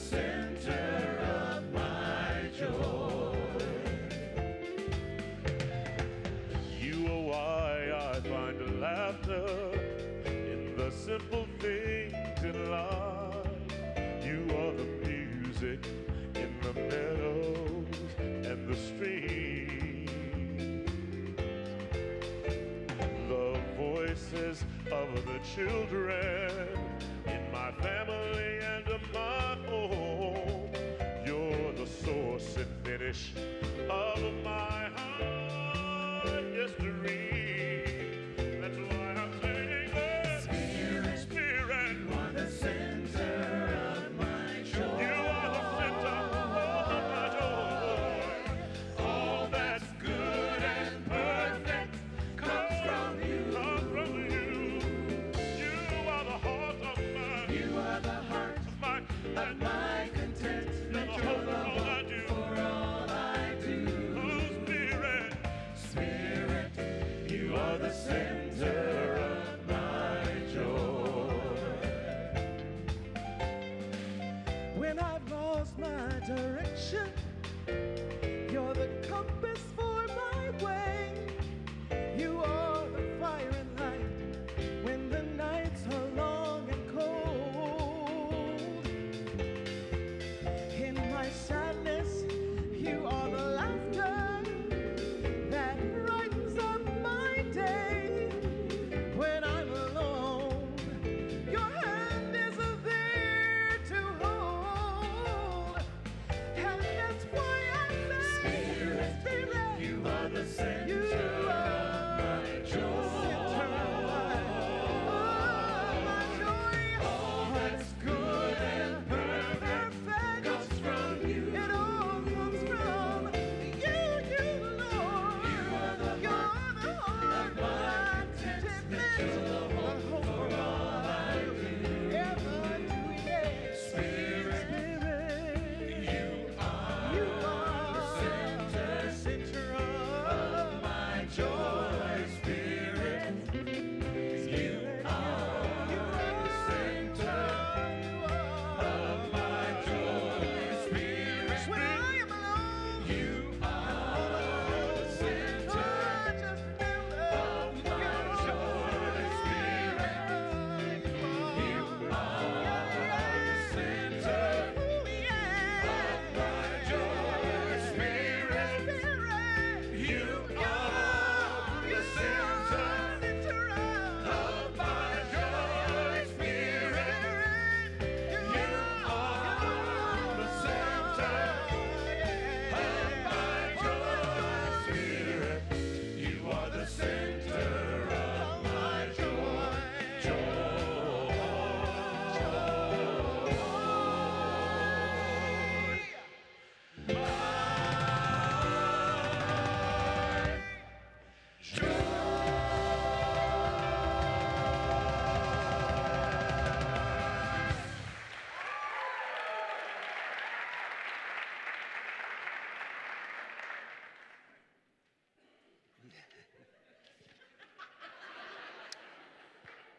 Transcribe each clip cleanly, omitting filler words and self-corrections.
center of my joy. You are why I find laughter in the simple things in life. You are the music in the meadows and the streams, the voices of the children in my family and in my home. You're the source and finish of my highest dream. That's why I'm singing it. Spirit, Spirit, you are the center of my joy. You are the center of my joy. All that's good and perfect comes from you. Comes from you. You are the heart of my. You are the heart of my content. You're the hope of all I do. For all I do. Oh, Spirit, Spirit, you are the center of my joy. When I've lost my direction, you're the compass for my way. You are the fire and light when the nights are long and cold. In my sadness, you are the laughter that brightens up my day. When I'm alone, your hand is there to hold. And that's why I say, Spirit, Spirit, you are the center you of are my the joy. center of my joy. All that's good and perfect comes from you. It all comes from you, Lord. You are the You're heart the heart of my contentment. You're the hope for all I do. ever do, yeah. Spirit, Spirit, you are you the are the center of my joy. Spirit, you are the center of my joy. Spirit, when I am alone. you are the center of my joy. Spirit, you are the center of my joy. Spirit, you are the center of my joy. Spirit, you are the center of my joy. Spirit, you are the center of my joy.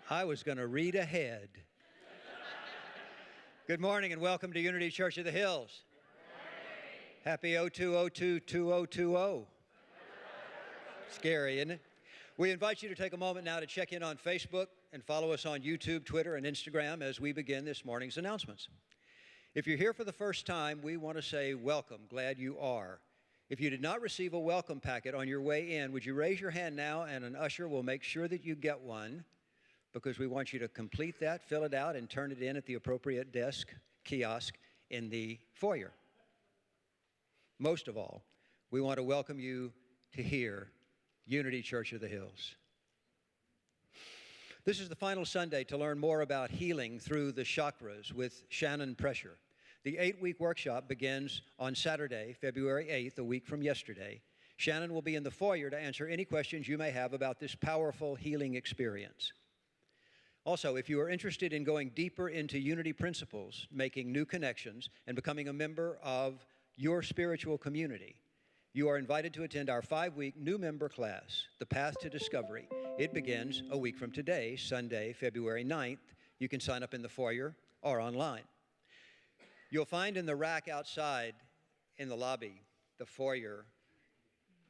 I was going to read ahead. Good morning and welcome to Unity Church of the Hills. Happy 0202-2020. Scary, isn't it? We invite you to take a moment now to check in on Facebook and follow us on YouTube, Twitter, and Instagram as we begin this morning's announcements. If you're here for the first time, we want to say welcome. Glad you are. If you did not receive a welcome packet on your way in, would you raise your hand now and an usher will make sure that you get one, because we want you to complete that, fill it out, and turn it in at the appropriate desk, kiosk in the foyer. Most of all, we want to welcome you to here, Unity Church of the Hills. This is the final Sunday to learn more about healing through the chakras with Shannon Pressure. The 8-week workshop begins on Saturday, February 8th, a week from yesterday. Shannon will be in the foyer to answer any questions you may have about this powerful healing experience. Also, if you are interested in going deeper into Unity principles, making new connections, and becoming a member of your spiritual community, you are invited to attend our 5-week new member class, The Path to Discovery. It begins a week from today, Sunday, February 9th. You can sign up in the foyer or online. You'll find in the rack outside in the lobby, the foyer,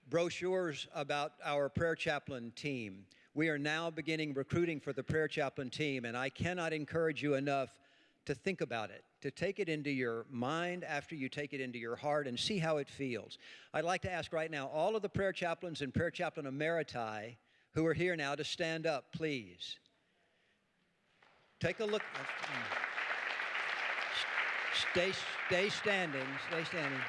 brochures about our prayer chaplain team. We are now beginning recruiting for the prayer chaplain team, and I cannot encourage you enough to think about it, to take it into your mind after you take it into your heart and see how it feels. I'd like to ask right now all of the prayer chaplains and prayer chaplain emeriti who are here now to stand up, please. Take a look. Stay standing. Stay standing.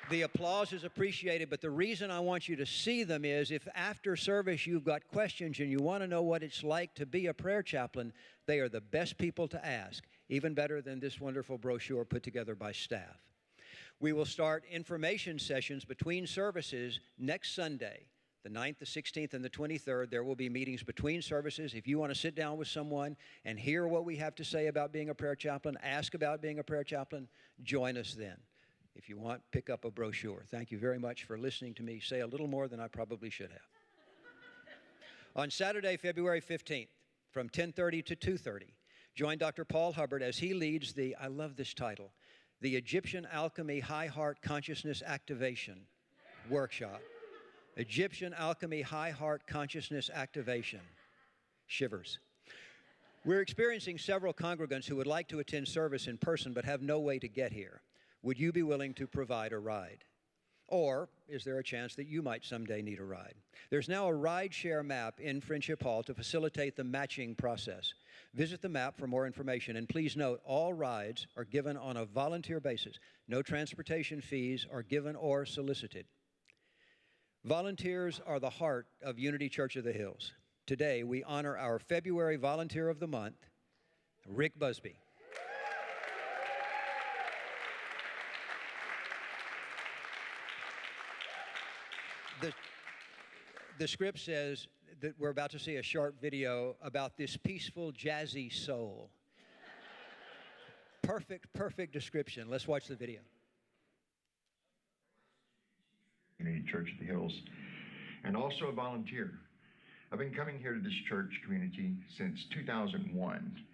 The applause is appreciated, but the reason I want you to see them is if after service you've got questions and you want to know what it's like to be a prayer chaplain, they are the best people to ask, even better than this wonderful brochure put together by staff. We will start information sessions between services next Sunday, the 9th, the 16th, and the 23rd. There will be meetings between services. If you want to sit down with someone and hear what we have to say about being a prayer chaplain, ask about being a prayer chaplain, join us then. If you want, pick up a brochure. Thank you very much for listening to me say a little more than I probably should have. On Saturday, February 15th, from 10:30 to 2:30, join Dr. Paul Hubbard as he leads the, I love this title, the Egyptian Alchemy High Heart Consciousness Activation Workshop. Egyptian Alchemy High Heart Consciousness Activation. Shivers. We're experiencing several congregants who would like to attend service in person but have no way to get here. Would you be willing to provide a ride? Or is there a chance that you might someday need a ride? There's now a ride share map in Friendship Hall to facilitate the matching process. Visit the map for more information, and please note all rides are given on a volunteer basis. No transportation fees are given or solicited. Volunteers are the heart of Unity Church of the Hills. Today, we honor our February Volunteer of the Month, Rick Busby. The script says that we're about to see a short video about this peaceful, jazzy soul. Perfect description. Let's watch the video. Unity Church of the Hills, and also a volunteer. I've been coming here to this church community since 2001,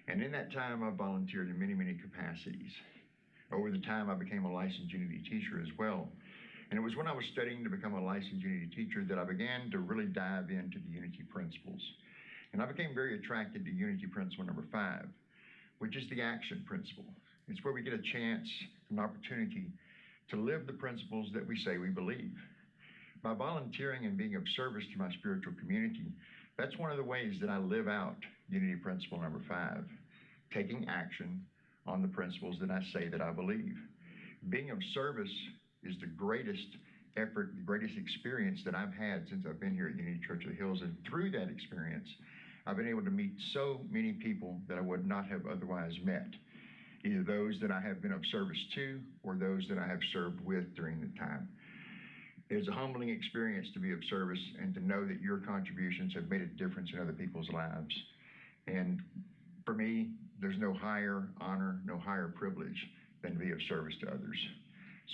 and in that time I've volunteered in many capacities. Over the time I became a licensed Unity teacher as well, and it was when I was studying to become a licensed Unity teacher that I began to really dive into the Unity principles. And I became very attracted to Unity principle number 5, which is the action principle. It's where we get a chance, an opportunity to live the principles that we say we believe. By volunteering and being of service to my spiritual community, that's one of the ways that I live out Unity principle number 5, taking action on the principles that I say that I believe. Being of service is the greatest effort, the greatest experience that I've had since I've been here at Unity Church of the Hills, and through that experience, I've been able to meet so many people that I would not have otherwise met. Either those that I have been of service to or those that I have served with during the time. It's a humbling experience to be of service and to know that your contributions have made a difference in other people's lives. And for me, there's no higher honor, no higher privilege than to be of service to others.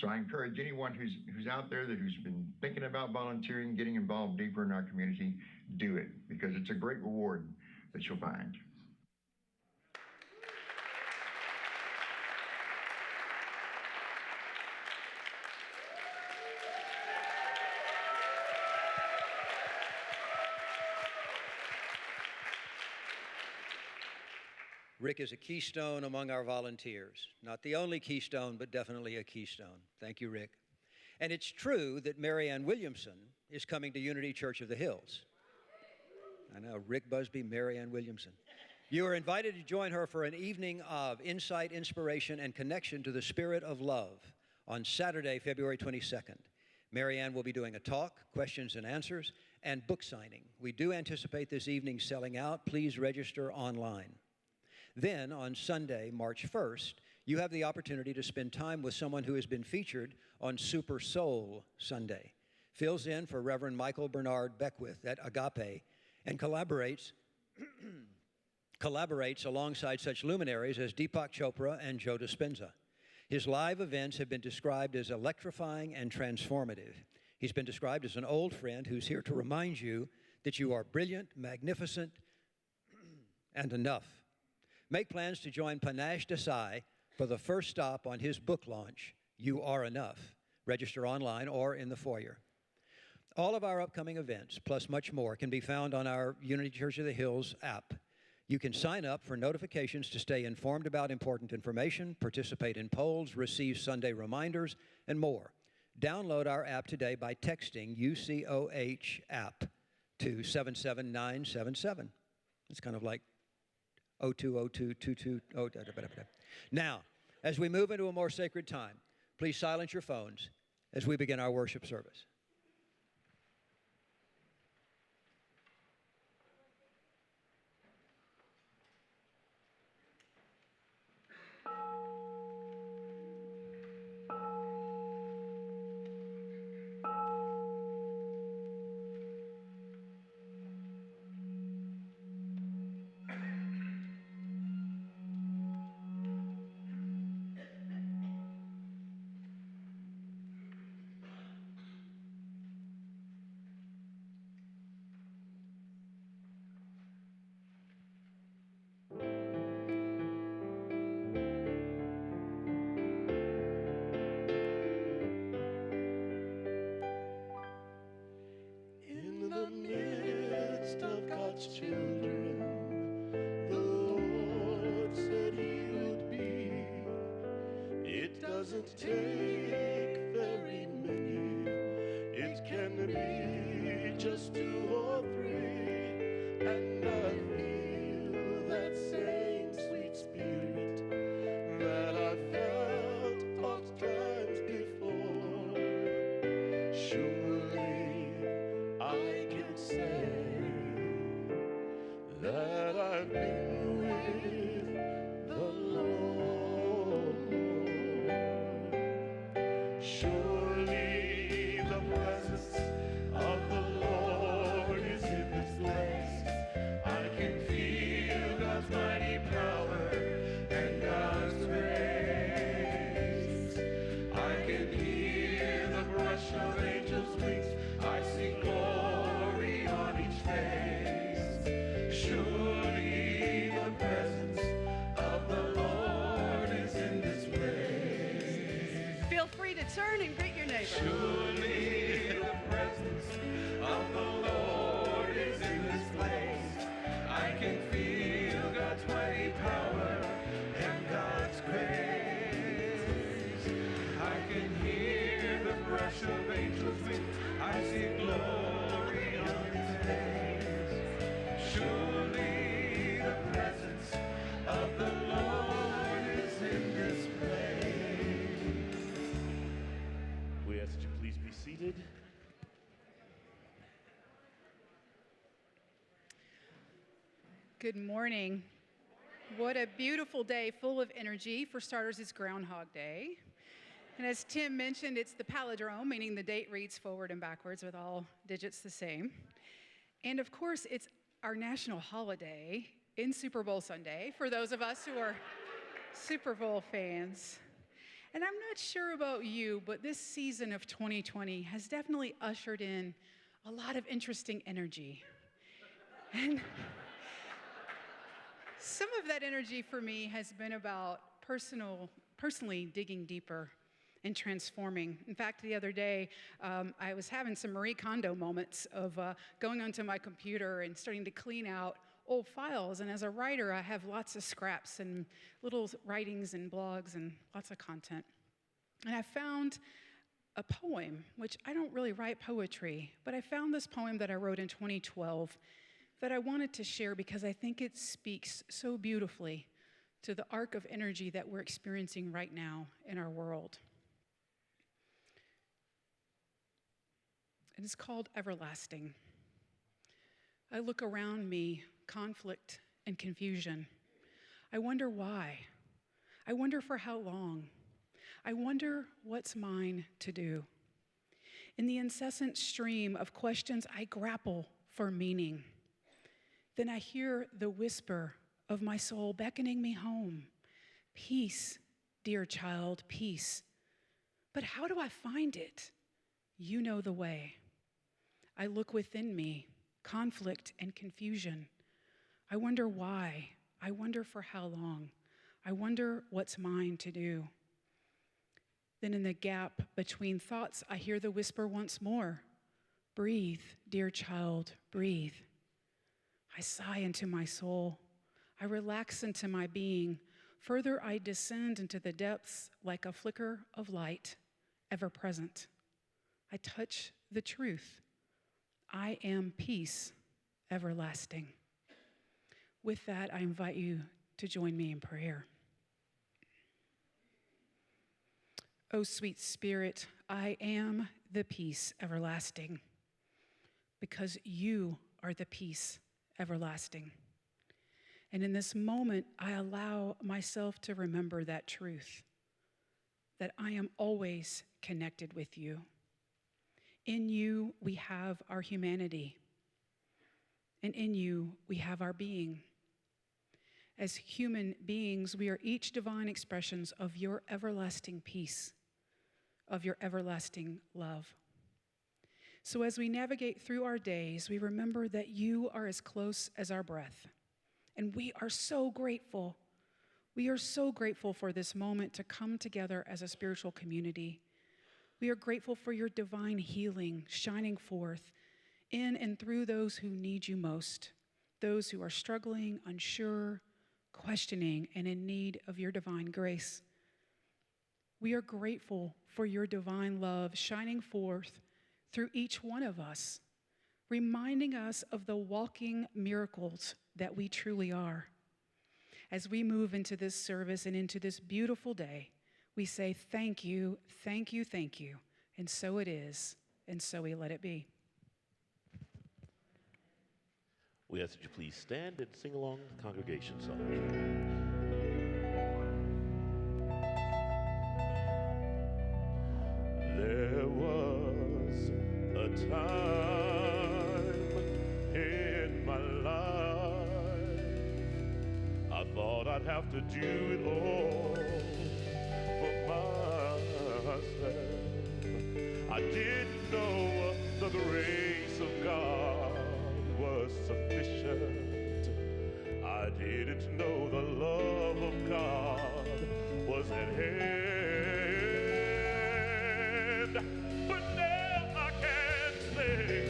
So I encourage anyone who's out there who's been thinking about volunteering, getting involved deeper in our community, do it, because it's a great reward that you'll find. Rick is a keystone among our volunteers. Not the only keystone, but definitely a keystone. Thank you, Rick. And it's true that Mary Ann Williamson is coming to Unity Church of the Hills. I know, Rick Busby, Mary Ann Williamson. You are invited to join her for an evening of insight, inspiration, and connection to the spirit of love on Saturday, February 22nd. Mary Ann will be doing a talk, questions and answers, and book signing. We do anticipate this evening selling out. Please register online. Then, on Sunday, March 1st, you have the opportunity to spend time with someone who has been featured on Super Soul Sunday, fills in for Reverend Michael Bernard Beckwith at Agape, and collaborates alongside such luminaries as Deepak Chopra and Joe Dispenza. His live events have been described as electrifying and transformative. He's been described as an old friend who's here to remind you that you are brilliant, magnificent, and enough. Make plans to join Panache Desai for the first stop on his book launch, You Are Enough. Register online or in the foyer. All of our upcoming events, plus much more, can be found on our Unity Church of the Hills app. You can sign up for notifications to stay informed about important information, participate in polls, receive Sunday reminders, and more. Download our app today by texting UCOH app to 77977. It's kind of like 020222. Now, as we move into a more sacred time, please silence your phones as we begin our worship service. Children, the Lord said he would be. It doesn't take very many. It can be just 2 or 3, and I feel that same sweet spirit that I felt oft times before. Surely I can say that I've been with the Lord. Surely the presence of the Lord is in this place. I can feel God's mighty power and God's grace. I can hear the brush of angels' wings. I see glory on each face. Surely the presence of the Lord is in this place. Feel free to turn and greet your neighbor. Surely the presence of the Lord is in this place. I can feel God's mighty power and God's grace. I can hear the brush of angels' wings. I see glory on his face. Surely the presence of the Lord is in this place. We ask that you please be seated. Good morning. What a beautiful day, full of energy. For starters, it's Groundhog Day. And as Tim mentioned, it's the palindrome, meaning the date reads forward and backwards with all digits the same. And of course, it's our national holiday in Super Bowl Sunday for those of us who are Super Bowl fans. And I'm not sure about you, but this season of 2020 has definitely ushered in a lot of interesting energy. And some of that energy for me has been about personally digging deeper and transforming. In fact, the other day, I was having some Marie Kondo moments of going onto my computer and starting to clean out old files. And as a writer, I have lots of scraps and little writings and blogs and lots of content. And I found a poem, which I don't really write poetry, but I found this poem that I wrote in 2012 that I wanted to share because I think it speaks so beautifully to the arc of energy that we're experiencing right now in our world. It is called Everlasting. I look around me, conflict and confusion. I wonder why. I wonder for how long. I wonder what's mine to do. In the incessant stream of questions, I grapple for meaning. Then I hear the whisper of my soul beckoning me home. Peace, dear child, peace. But how do I find it? You know the way. I look within me, conflict and confusion. I wonder why. I wonder for how long. I wonder what's mine to do. Then in the gap between thoughts, I hear the whisper once more. Breathe, dear child, breathe. I sigh into my soul. I relax into my being. Further, I descend into the depths like a flicker of light, ever present. I touch the truth. I am peace, everlasting. With that, I invite you to join me in prayer. O sweet Spirit, I am the peace everlasting, because you are the peace everlasting. And in this moment, I allow myself to remember that truth, that I am always connected with you. In you, we have our humanity, and in you, we have our being. As human beings, we are each divine expressions of your everlasting peace, of your everlasting love. So as we navigate through our days, we remember that you are as close as our breath. And we are so grateful. We are so grateful for this moment to come together as a spiritual community. We are grateful for your divine healing shining forth in and through those who need you most, those who are struggling, unsure, questioning, and in need of your divine grace. We are grateful for your divine love shining forth through each one of us, reminding us of the walking miracles that we truly are. As we move into this service and into this beautiful day, we say thank you, thank you, thank you. And so it is, and so we let it be. We ask that you please stand and sing along the congregation song. There was a time in my life I thought I'd have to do it all for myself. I didn't know the grace of God was sufficient. I didn't know the love of God was at hand. But now I can say,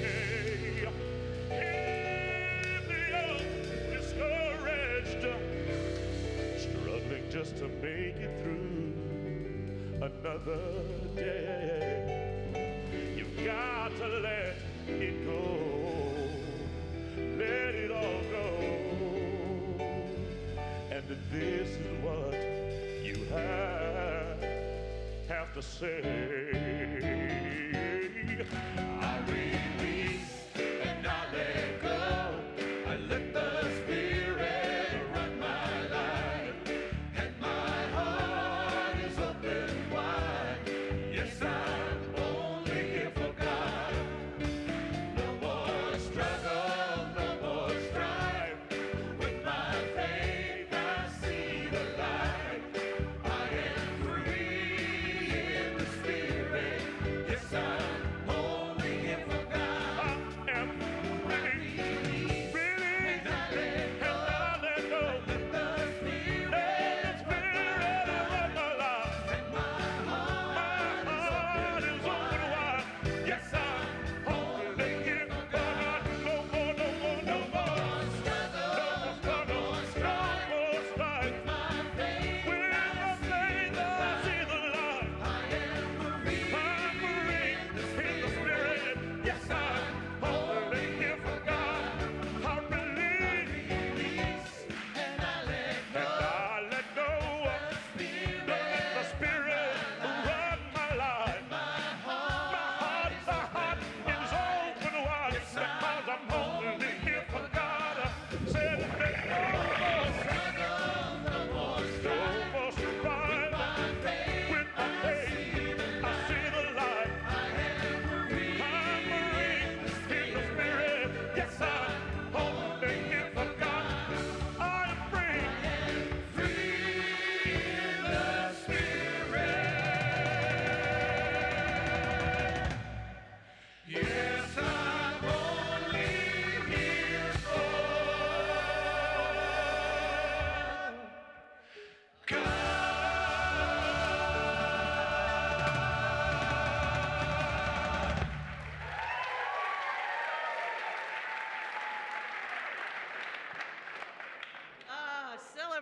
hear the young discouraged, struggling just to make it through another day. You've got to let it go, let it all go. And this is what you have to say. I release and I let go. I let the Spirit run my life, and my heart is open wide. Yes, I'm only here for God. No more struggle, no more strife. With my faith, I see the light. I am free in the Spirit. Yes, I'm only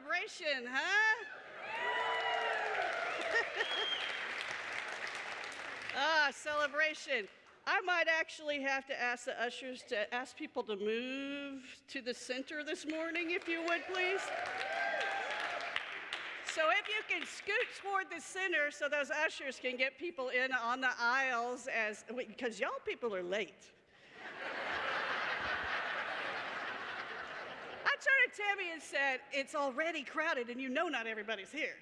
celebration, huh? Celebration. I might actually have to ask the ushers to ask people to move to the center this morning, if you would, please. So if you can scoot toward the center so those ushers can get people in on the aisles because y'all people are late. I turned to Tammy and said, it's already crowded and you know not everybody's here.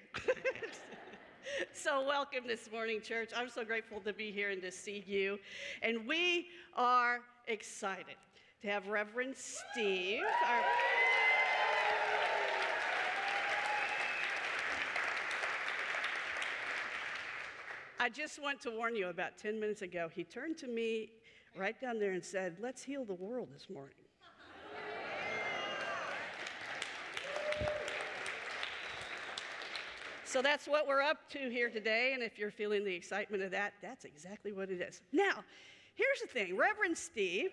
So welcome this morning, church. I'm so grateful to be here and to see you. And we are excited to have Reverend Steve, I just want to warn you, about 10 minutes ago, he turned to me right down there and said, let's heal the world this morning. So that's what we're up to here today, and if you're feeling the excitement of that, that's exactly what it is. Now, here's the thing. Reverend Steve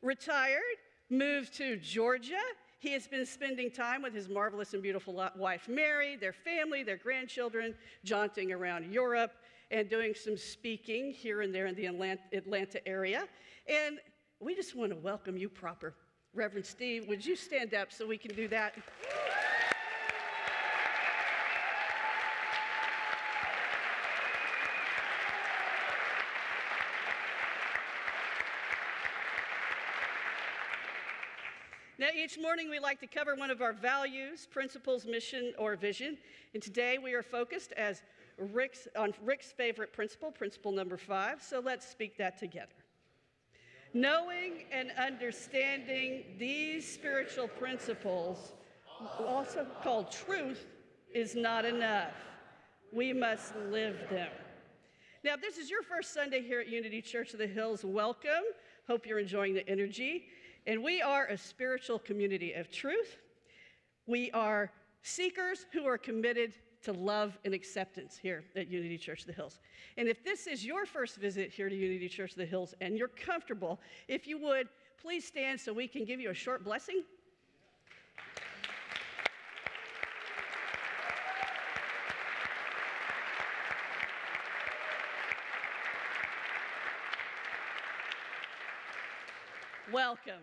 retired, moved to Georgia. He has been spending time with his marvelous and beautiful wife, Mary, their family, their grandchildren, jaunting around Europe, and doing some speaking here and there in the Atlanta area. And we just want to welcome you proper. Reverend Steve, would you stand up so we can do that? Now, each morning we like to cover one of our values, principles, mission, or vision. And today we are focused on Rick's favorite principle, principle number 5. So let's speak that together. Knowing and understanding these spiritual principles, also called truth, is not enough. We must live them. Now, if this is your first Sunday here at Unity Church of the Hills, welcome. Hope you're enjoying the energy. And we are a spiritual community of truth. We are seekers who are committed to love and acceptance here at Unity Church of the Hills. And if this is your first visit here to Unity Church of the Hills and you're comfortable, if you would, please stand so we can give you a short blessing. Welcome.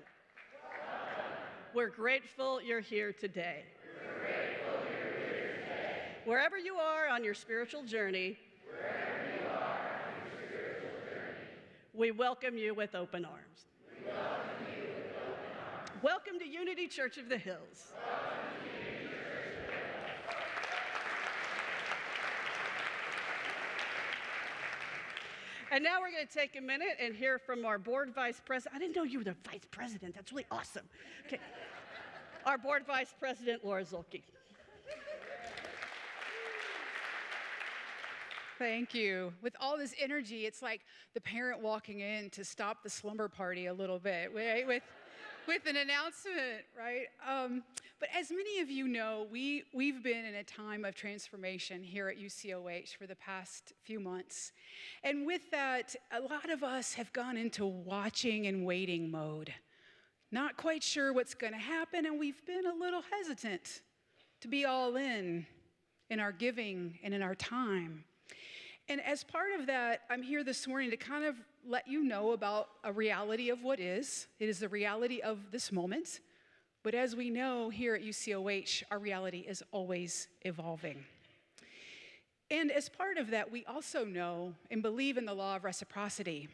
We're grateful you're here today. Wherever you are on your spiritual journey, we welcome you with open arms. Welcome to Unity Church of the Hills. And now we're going to take a minute and hear from our board vice president. I didn't know you were the vice president. That's really awesome. Okay. Our board vice president, Laura Zulke. Thank you. With all this energy, it's like the parent walking in to stop the slumber party a little bit, right? With an announcement, right? But as many of you know, we've been in a time of transformation here at UCOH for the past few months. And with that, a lot of us have gone into watching and waiting mode. Not quite sure what's going to happen, and we've been a little hesitant to be all in our giving and in our time. And as part of that, I'm here this morning to kind of let you know about a reality of what is. It is the reality of this moment. But as we know here at UCOH, our reality is always evolving. And as part of that, we also know and believe in the law of reciprocity.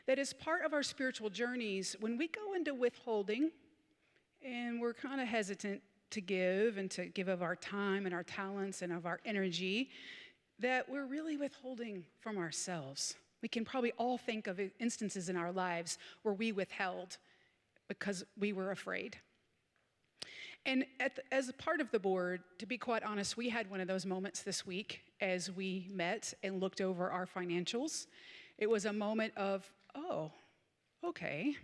That as part of our spiritual journeys, when we go into withholding, and we're kind of hesitant to give and to give of our time and our talents and of our energy, that we're really withholding from ourselves. We can probably all think of instances in our lives where we withheld because we were afraid. And as a part of the board, to be quite honest, we had one of those moments this week as we met and looked over our financials. It was a moment of, oh, okay.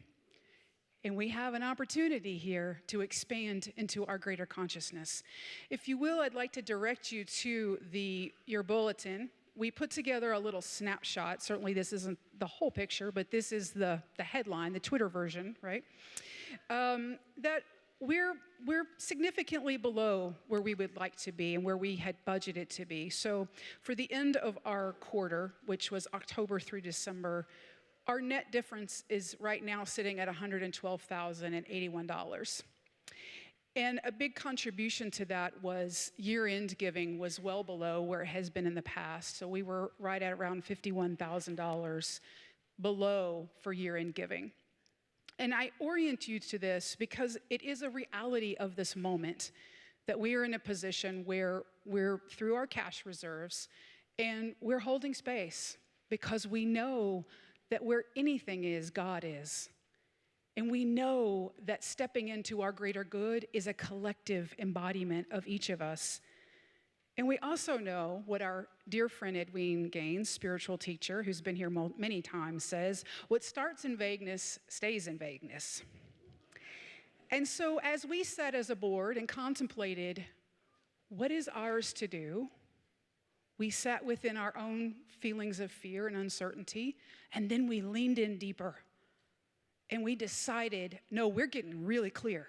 And we have an opportunity here to expand into our greater consciousness. If you will, I'd like to direct you to your bulletin. We put together a little snapshot. Certainly this isn't the whole picture, but this is the headline, the Twitter version, right? That we're significantly below where we would like to be and where we had budgeted to be. So for the end of our quarter, which was October through December, our net difference is right now sitting at $112,081. And a big contribution to that was year-end giving was well below where it has been in the past. So we were right at around $51,000 below for year-end giving. And I orient you to this because it is a reality of this moment that we are in a position where we're through our cash reserves and we're holding space because we know that where anything is, God is. And we know that stepping into our greater good is a collective embodiment of each of us. And we also know what our dear friend Edwene Gaines, spiritual teacher, who's been here many times, says, what starts in vagueness stays in vagueness. And so as we sat as a board and contemplated what is ours to do, we sat within our own feelings of fear and uncertainty, and then we leaned in deeper. And we decided, no, we're getting really clear.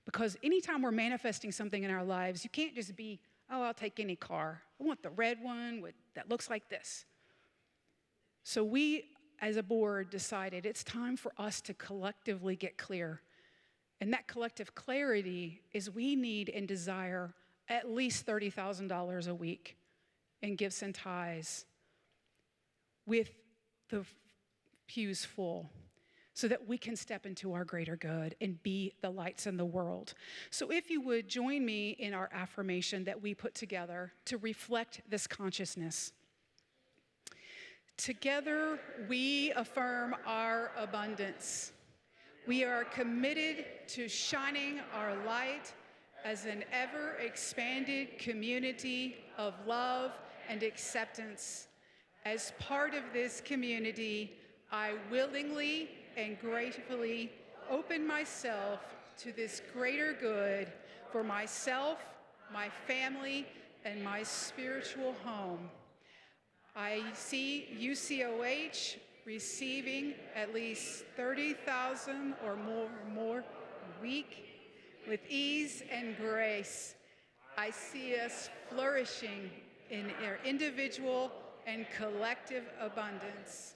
Because anytime we're manifesting something in our lives, you can't just be, oh, I'll take any car. I want the red one that looks like this. So we, as a board, decided it's time for us to collectively get clear. And that collective clarity is we need and desire at least $30,000 a week in gifts and tithes with the pews full so that we can step into our greater good and be the lights in the world. So if you would join me in our affirmation that we put together to reflect this consciousness. Together, we affirm our abundance. We are committed to shining our light as an ever-expanded community of love and acceptance. As part of this community, I willingly and gratefully open myself to this greater good for myself, my family, and my spiritual home. I see UCOH receiving at least $30,000 or more a week with ease and grace. I see us flourishing in our individual and collective abundance.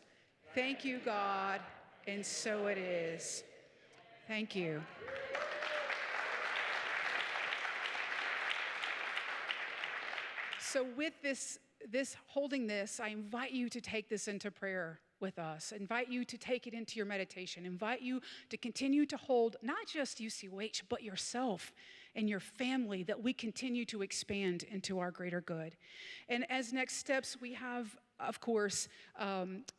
Thank you, God, and so it is. Thank you. So with this holding this, I invite you to take this into prayer with us. I invite you to take it into your meditation. I invite you to continue to hold not just UCOH, but yourself and your family, that we continue to expand into our greater good. And as next steps, we have, of course,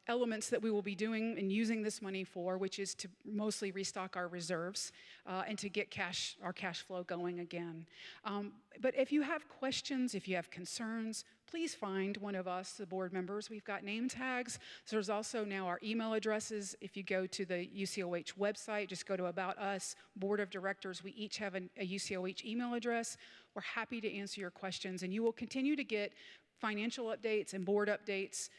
elements that we will be doing and using this money for, which is to mostly restock our reserves and to get our cash flow going again. But if you have questions, if you have concerns, please find one of us, the board members. We've got name tags. So there's also now our email addresses. If you go to the UCOH website, just go to About Us, Board of Directors. We each have a UCOH email address. We're happy to answer your questions, and you will continue to get financial updates and board updates,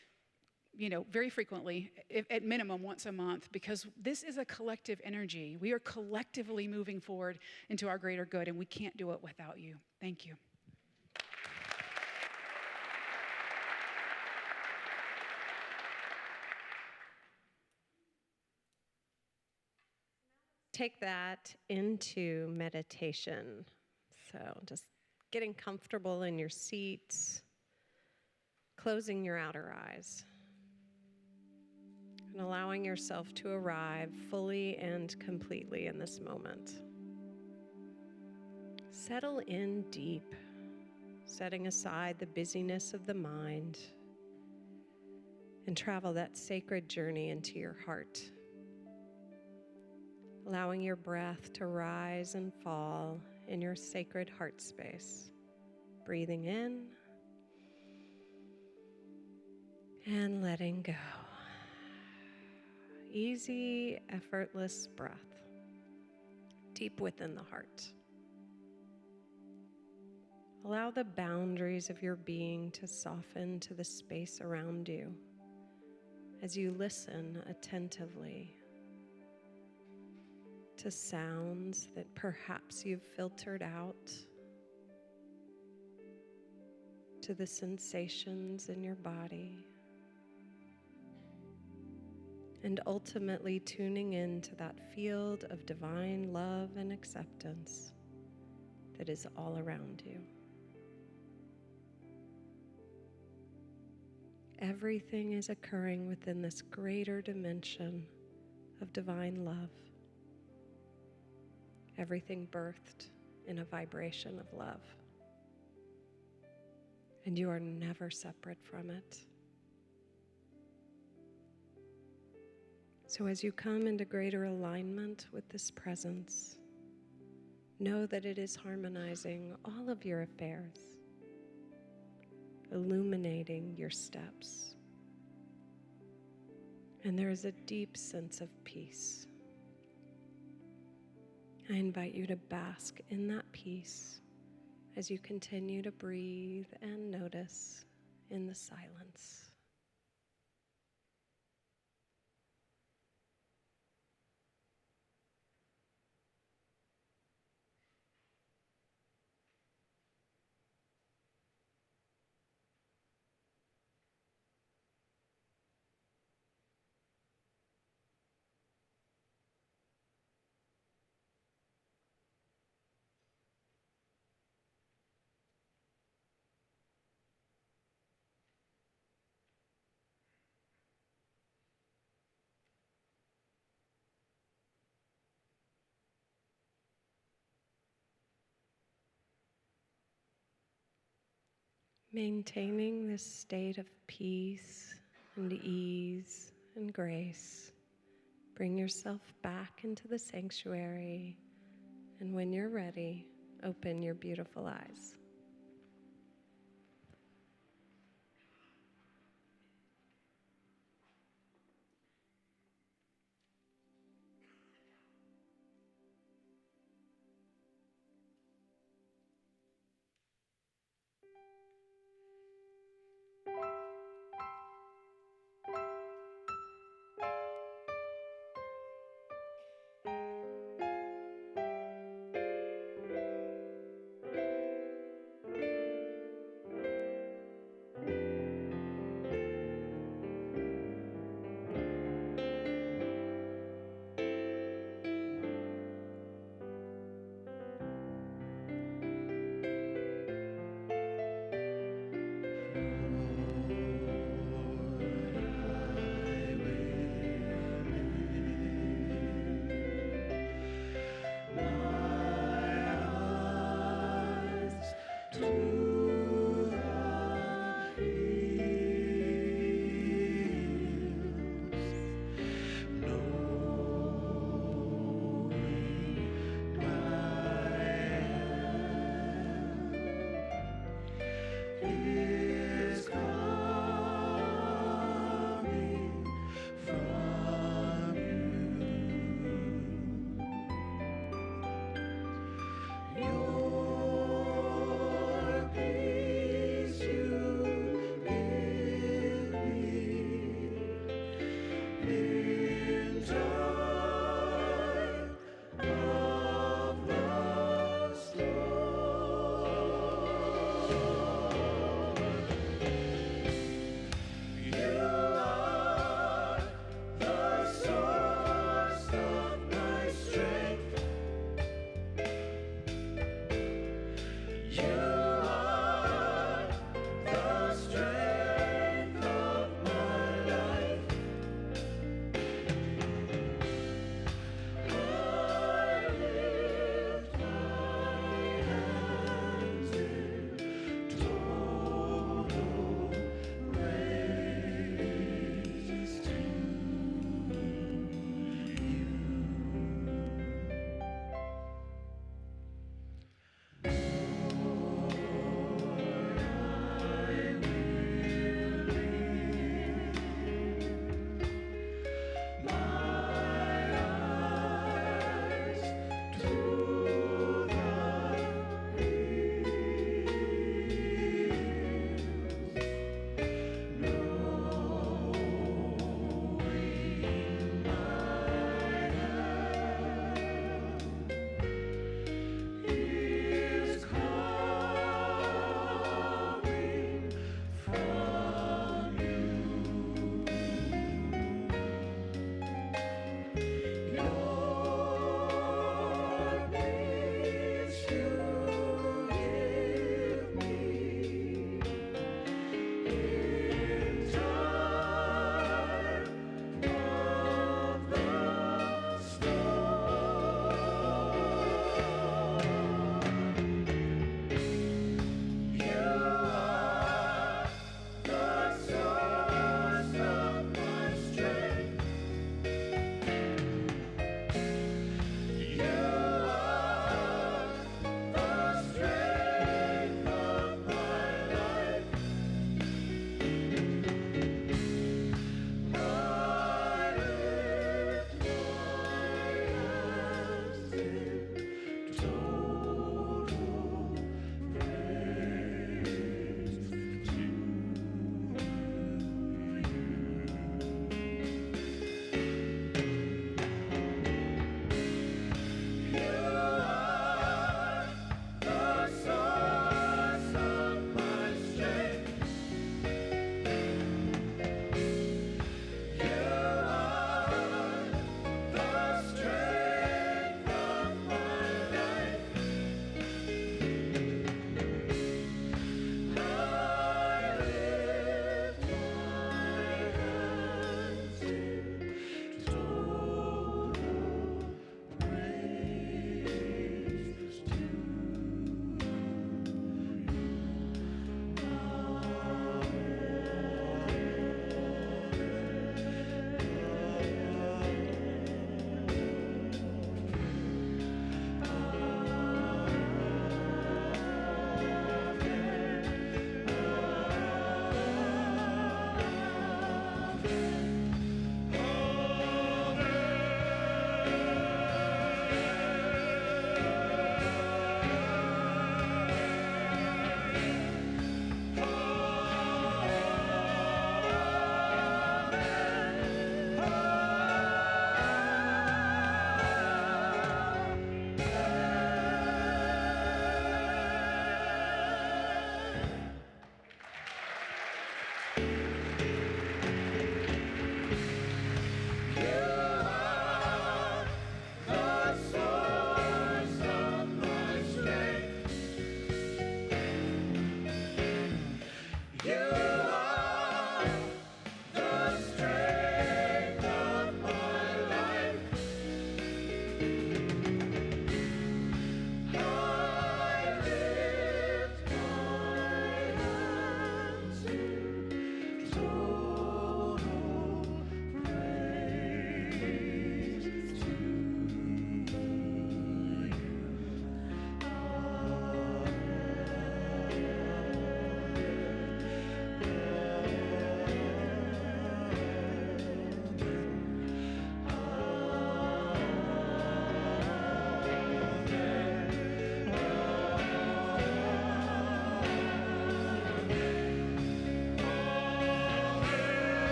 very frequently, at minimum once a month, because this is a collective energy. We are collectively moving forward into our greater good, and we can't do it without you. Thank you. Take that into meditation. So just getting comfortable in your seats, closing your outer eyes, and allowing yourself to arrive fully and completely in this moment. Settle in deep, setting aside the busyness of the mind, and travel that sacred journey into your heart. Allowing your breath to rise and fall in your sacred heart space. Breathing in and letting go. Easy, effortless breath, deep within the heart. Allow the boundaries of your being to soften to the space around you as you listen attentively to sounds that perhaps you've filtered out, to the sensations in your body, and ultimately tuning into that field of divine love and acceptance that is all around you. Everything is occurring within this greater dimension of divine love. Everything birthed in a vibration of love. And you are never separate from it. So as you come into greater alignment with this presence, know that it is harmonizing all of your affairs, illuminating your steps. And there is a deep sense of peace. I invite you to bask in that peace as you continue to breathe and notice in the silence. Maintaining this state of peace and ease and grace, bring yourself back into the sanctuary, and when you're ready, open your beautiful eyes.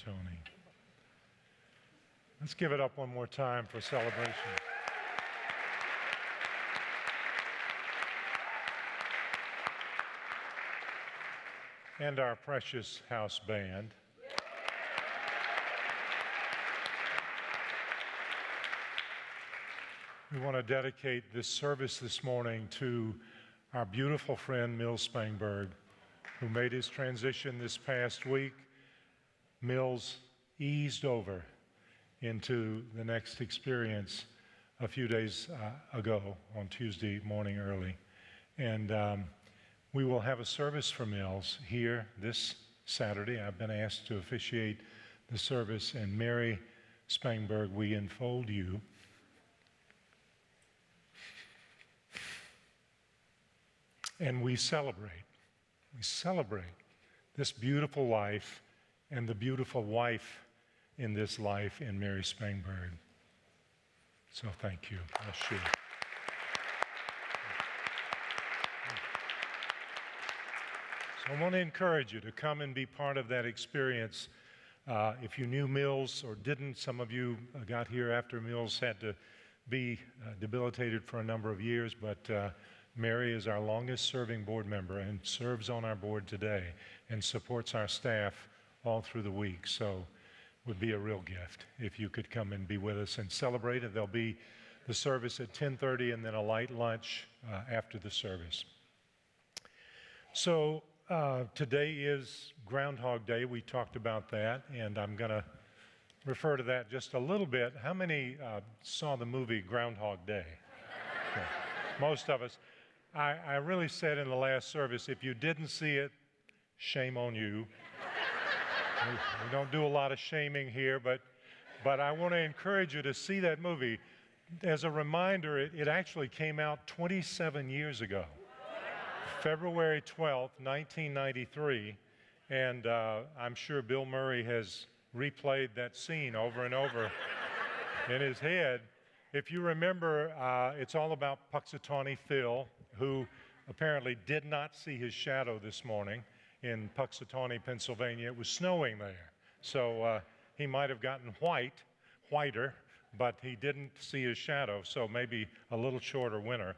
Tony. Let's give it up one more time for celebration. And our precious house band. We want to dedicate this service this morning to our beautiful friend, Mills Spangberg, who made his transition this past week. Mills eased over into the next experience a few days ago on Tuesday morning early. And we will have a service for Mills here this Saturday. I've been asked to officiate the service, and Mary Spangberg, we enfold you. And we celebrate this beautiful life and the beautiful wife in this life in Mary Spangberg. So thank you. Bless you. So I want to encourage you to come and be part of that experience. If you knew Mills or didn't, some of you got here after Mills had to be debilitated for a number of years, but Mary is our longest serving board member and serves on our board today and supports our staff all through the week. So it would be a real gift if you could come and be with us and celebrate. And there'll be the service at 10:30 and then a light lunch after the service. So today is Groundhog Day. We talked about that, and I'm going to refer to that just a little bit. How many saw the movie Groundhog Day? Okay. Most of us. I really said in the last service, if you didn't see it, shame on you. We don't do a lot of shaming here, but I want to encourage you to see that movie. As a reminder, it actually came out 27 years ago, February 12th, 1993, and I'm sure Bill Murray has replayed that scene over and over in his head. If you remember, it's all about Puxatawney Phil, who apparently did not see his shadow this morning in Puxatawney, Pennsylvania. It was snowing there, so he might have gotten whiter, but he didn't see his shadow, so maybe a little shorter winter,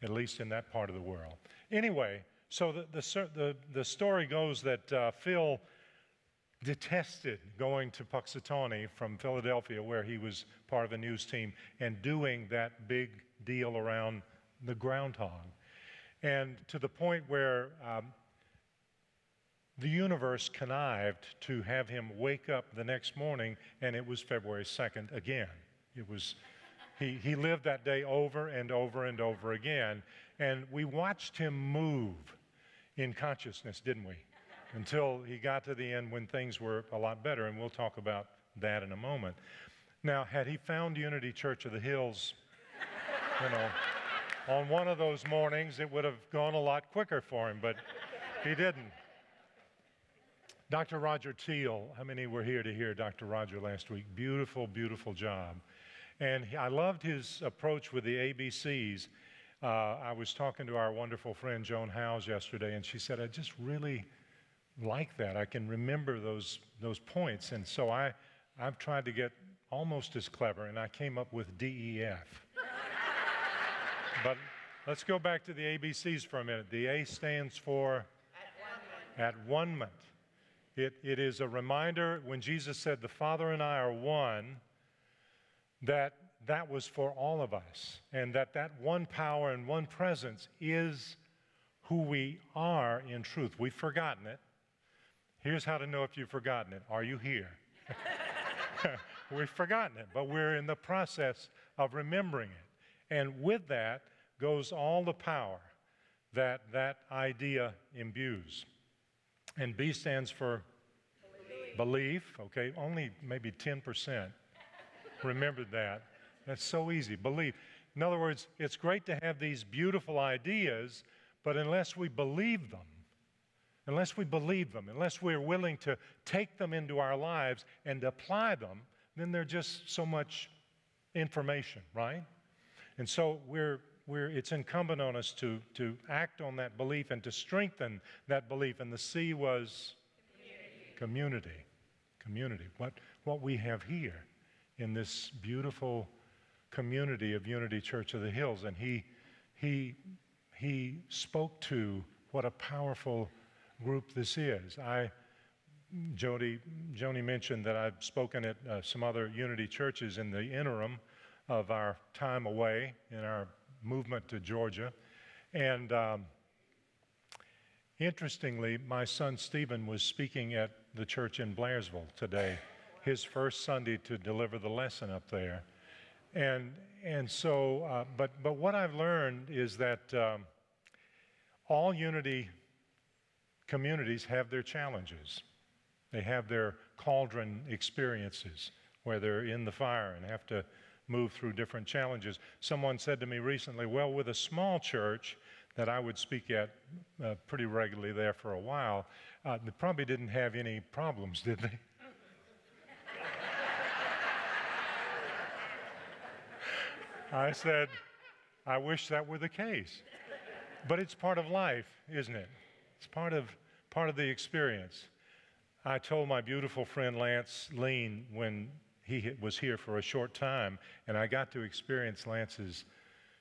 at least in that part of the world. Anyway, so the story goes that Phil detested going to Puxatawney from Philadelphia, where he was part of a news team, and doing that big deal around the groundhog. And to the point where the universe connived to have him wake up the next morning, and it was February 2nd again. It was, he lived that day over and over and over again, and we watched him move in consciousness, didn't we? Until he got to the end when things were a lot better, and we'll talk about that in a moment. Now, had he found Unity Church of the Hills, on one of those mornings, it would have gone a lot quicker for him, but he didn't. Dr. Roger Teal, how many were here to hear Dr. Roger last week? Beautiful, beautiful job. And I loved his approach with the ABCs. I was talking to our wonderful friend Joan Howes yesterday, and she said, I just really like that. I can remember those points. And so I've tried to get almost as clever, and I came up with DEF. But let's go back to the ABCs for a minute. The A stands for at one-ment. It is a reminder when Jesus said, the Father and I are one, that was for all of us, and that one power and one presence is who we are in truth. We've forgotten it. Here's how to know if you've forgotten it. Are you here? We've forgotten it, but we're in the process of remembering it. And with that goes all the power that idea imbues. And B stands for belief. Okay, only maybe 10% remembered that. That's so easy, belief. In other words, it's great to have these beautiful ideas, but unless we believe them, unless we're willing to take them into our lives and apply them, then they're just so much information, right? And so it's incumbent on us to act on that belief and to strengthen that belief. And the C was community. community. What we have here in this beautiful community of Unity Church of the Hills. And he spoke to what a powerful group this is. Joni mentioned that I've spoken at some other Unity churches in the interim of our time away in our movement to Georgia. And interestingly, my son Stephen was speaking at the church in Blairsville today, his first Sunday to deliver the lesson up there. And so, but what I've learned is that all Unity communities have their challenges. They have their cauldron experiences where they're in the fire and have to move through different challenges. Someone said to me recently, well, with a small church that I would speak at pretty regularly there for a while, they probably didn't have any problems, did they? I said, I wish that were the case. But it's part of life, isn't it? It's part of the experience. I told my beautiful friend Lance Lean when he was here for a short time, and I got to experience Lance's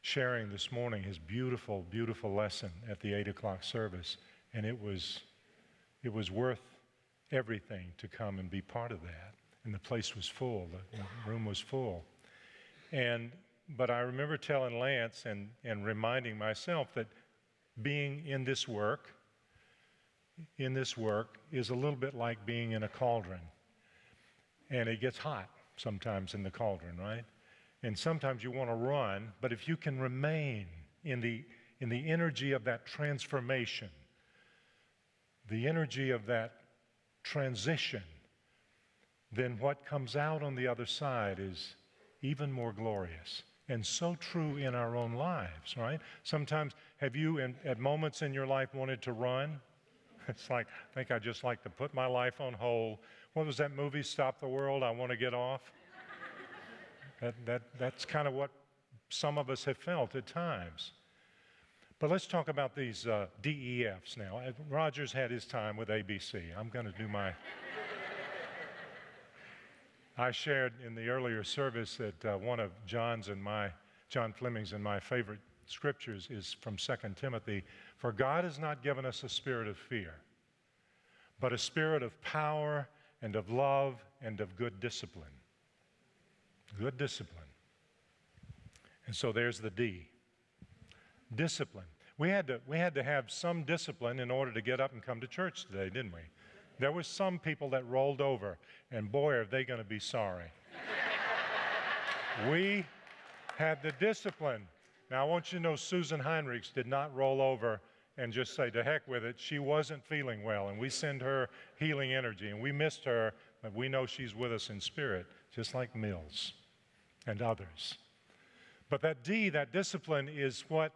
sharing this morning, his beautiful, beautiful lesson at the 8 o'clock service. And it was worth everything to come and be part of that. And the place was full, the room was full. But I remember telling Lance and reminding myself that being in this work is a little bit like being in a cauldron. And it gets hot sometimes in the cauldron, right? And sometimes you want to run, but if you can remain in the energy of that transformation, the energy of that transition, then what comes out on the other side is even more glorious. And so true in our own lives, right? Sometimes, have you at moments in your life wanted to run? It's like, I think I'd just like to put my life on hold. What was that movie, Stop the World? I want to get off. That's kind of what some of us have felt at times. But let's talk about these DEFs now. Roger's had his time with ABC. I'm going to do my... I shared in the earlier service that one of John Fleming's and my favorite scriptures is from 2 Timothy. For God has not given us a spirit of fear, but a spirit of power and of love and of good discipline. Good discipline. And so there's the D. Discipline. We had to have some discipline in order to get up and come to church today, didn't we? There were some people that rolled over, and boy, are they going to be sorry. We had the discipline. Now, I want you to know Susan Heinrichs did not roll over and just say, to heck with it. She wasn't feeling well, and we send her healing energy, and we missed her, but we know she's with us in spirit, just like Mills and others. But that D, that discipline, is what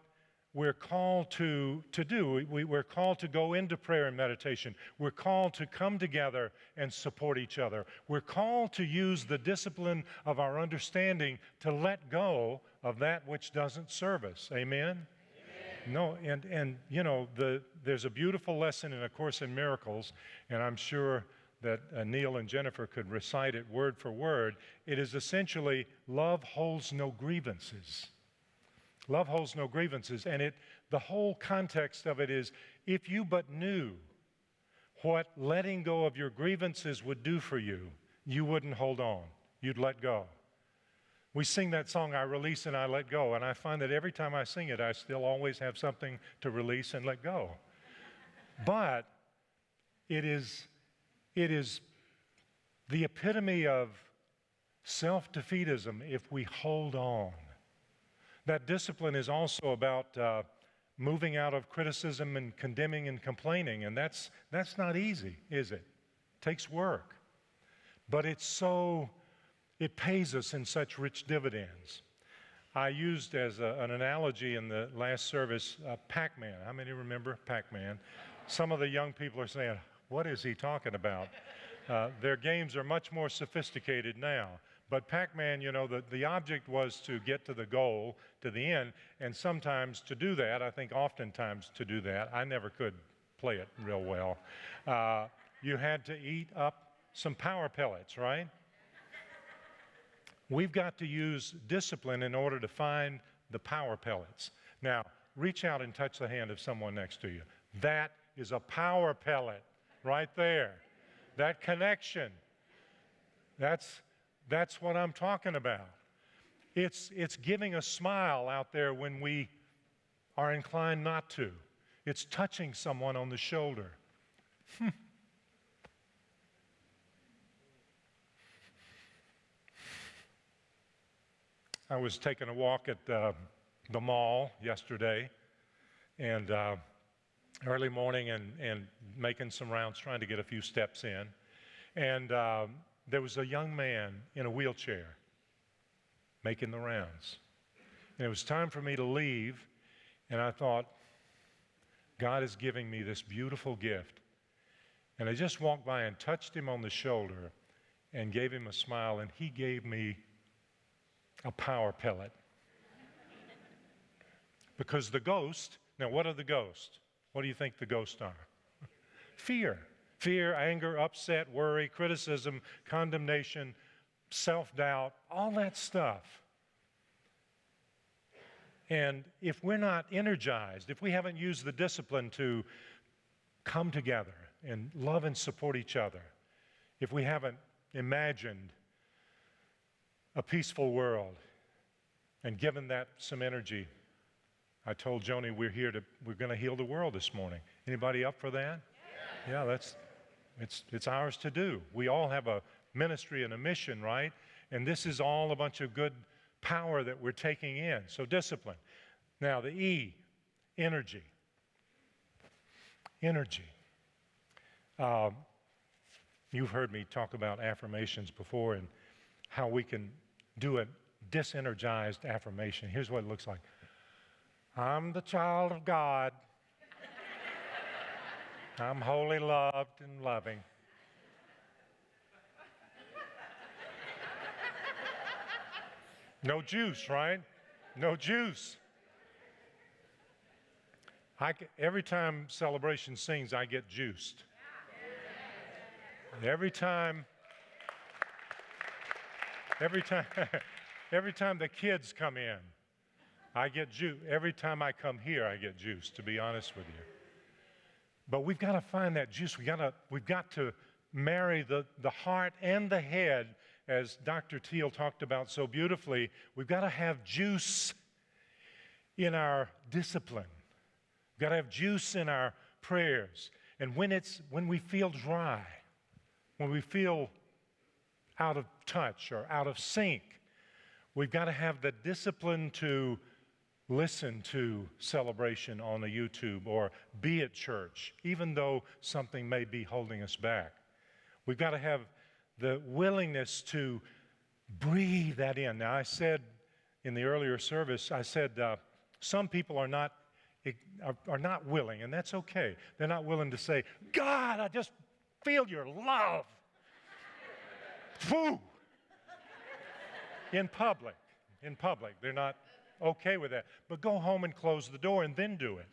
we're called to do. We're called to go into prayer and meditation. We're called to come together and support each other. We're called to use the discipline of our understanding to let go of that which doesn't serve us. Amen? No, and you know, there's a beautiful lesson in A Course in Miracles, and I'm sure that Neil and Jennifer could recite it word for word. It is essentially, love holds no grievances. Love holds no grievances, and the whole context of it is, if you but knew what letting go of your grievances would do for you, you wouldn't hold on. You'd let go. We sing that song, I release and I let go, and I find that every time I sing it, I still always have something to release and let go. But it is the epitome of self-defeatism if we hold on. That discipline is also about moving out of criticism and condemning and complaining, and that's not easy, is it? It takes work. But it pays us in such rich dividends. I used as an analogy in the last service Pac-Man. How many remember Pac-Man? Some of the young people are saying, what is he talking about? Their games are much more sophisticated now. But Pac-Man, you know, the object was to get to the goal, to the end, and sometimes to do that, I think oftentimes to do that, I never could play it real well, you had to eat up some power pellets, right? We've got to use discipline in order to find the power pellets. Now, reach out and touch the hand of someone next to you. That is a power pellet right there. That connection, that's what I'm talking about. It's giving a smile out there when we are inclined not to. It's touching someone on the shoulder. I was taking a walk at the mall yesterday, and early morning, and making some rounds, trying to get a few steps in. And there was a young man in a wheelchair making the rounds. And it was time for me to leave, and I thought, God is giving me this beautiful gift. And I just walked by and touched him on the shoulder and gave him a smile, and he gave me a power pellet. Because the ghost, now what are the ghosts? What do you think the ghosts are? Fear. Fear, anger, upset, worry, criticism, condemnation, self-doubt, all that stuff. And if we're not energized, if we haven't used the discipline to come together and love and support each other, if we haven't imagined a peaceful world and given that some energy, I told Joni we're going to heal the world this morning. Anybody up for that? Yeah, it's ours to do. We all have a ministry and a mission, right? And this is all a bunch of good power that we're taking in. So discipline. Now the E, energy. Energy. You've heard me talk about affirmations before and how we can do a disenergized affirmation. Here's what it looks like. I'm the child of God. I'm wholly loved and loving. No juice, right? No juice. Every time Celebration sings, I get juiced. Every time the kids come in, I get juiced. Every time I come here, I get juiced, to be honest with you. But we've got to find that juice. We've got to marry the heart and the head, as Dr. Teal talked about so beautifully. We've got to have juice in our discipline. We've got to have juice in our prayers. And when we feel dry, when we feel out of touch or out of sync, we've got to have the discipline to listen to Celebration on a YouTube or be at church, even though something may be holding us back. We've got to have the willingness to breathe that in. Now, I said in the earlier service, I said some people are not willing, and that's okay. They're not willing to say, God, I just feel your love. Whew. In public. They're not okay with that. But go home and close the door and then do it.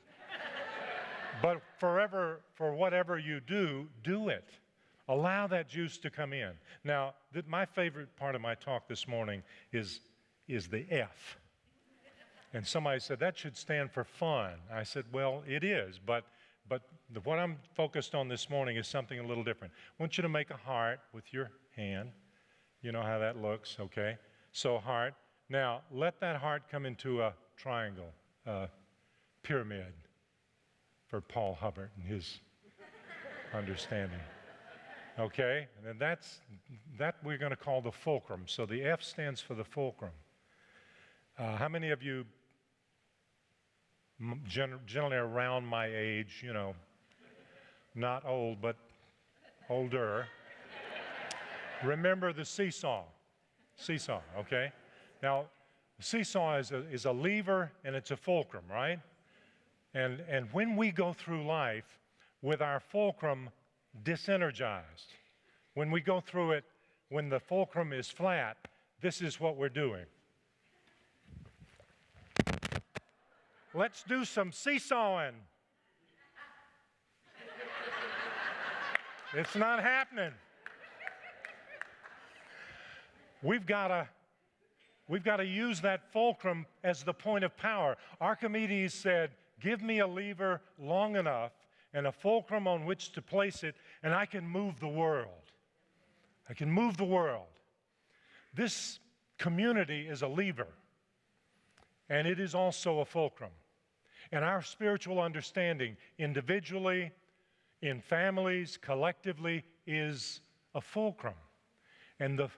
But for whatever you do, do it. Allow that juice to come in. Now, my favorite part of my talk this morning is the F. And somebody said, that should stand for fun. I said, well, it is, but what I'm focused on this morning is something a little different. I want you to make a heart with your hand. You know how that looks, okay? So heart. Now, let that heart come into a triangle, pyramid, for Paul Hubbard and his understanding. Okay? And then that we're going to call the fulcrum. So the F stands for the fulcrum. How many of you, generally around my age, you know, not old, but older, remember the seesaw? Seesaw, okay? Now, seesaw is a lever and it's a fulcrum, right? And when we go through life with our fulcrum disenergized, when we go through it when the fulcrum is flat, this is what we're doing. Let's do some seesawing. It's not happening. We've got to use that fulcrum as the point of power. Archimedes said, give me a lever long enough and a fulcrum on which to place it, and I can move the world. I can move the world. This community is a lever, and it is also a fulcrum. And our spiritual understanding, individually, in families, collectively, is a fulcrum. And the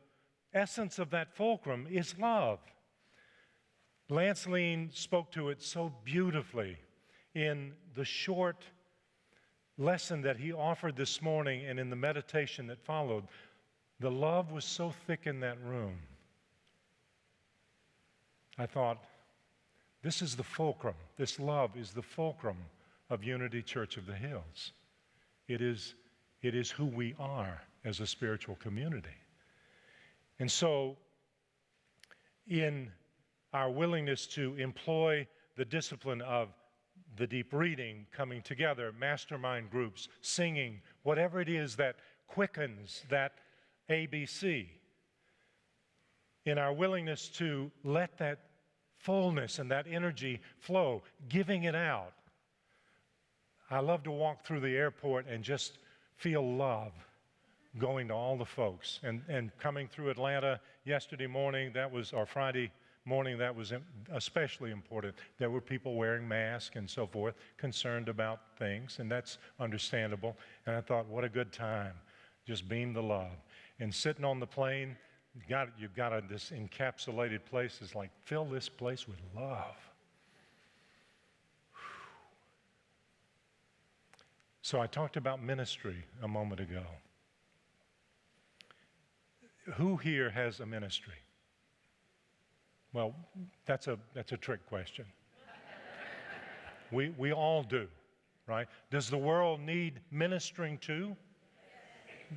essence of that fulcrum is love. Lance Lean spoke to it so beautifully in the short lesson that he offered this morning and in the meditation that followed. The love was so thick in that room. I thought, this is the fulcrum. This love is the fulcrum of Unity Church of the Hills. It is who we are as a spiritual community. And so, in our willingness to employ the discipline of the deep reading, coming together, mastermind groups, singing, whatever it is that quickens that ABC, in our willingness to let that fullness and that energy flow, giving it out. I love to walk through the airport and just feel love going to all the folks. And coming through Atlanta yesterday morning, or Friday morning, that was especially important. There were people wearing masks and so forth, concerned about things, and that's understandable. And I thought, what a good time. Just beam the love. And sitting on the plane, you've got this encapsulated place. It's like, fill this place with love. So I talked about ministry a moment ago. Who here has a ministry? Well, that's a trick question. We all do, right? Does the world need ministering to?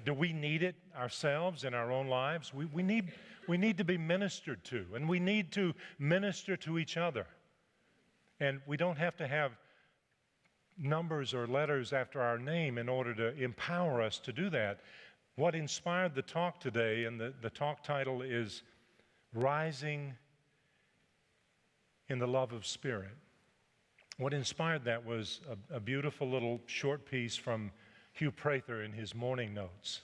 Do we need it ourselves in our own lives? We need to be ministered to, and we need to minister to each other. And we don't have to have numbers or letters after our name in order to empower us to do that. What inspired the talk today, and the talk title is Rising in the Love of Spirit. What inspired that was a beautiful little short piece from Hugh Prather in his morning notes.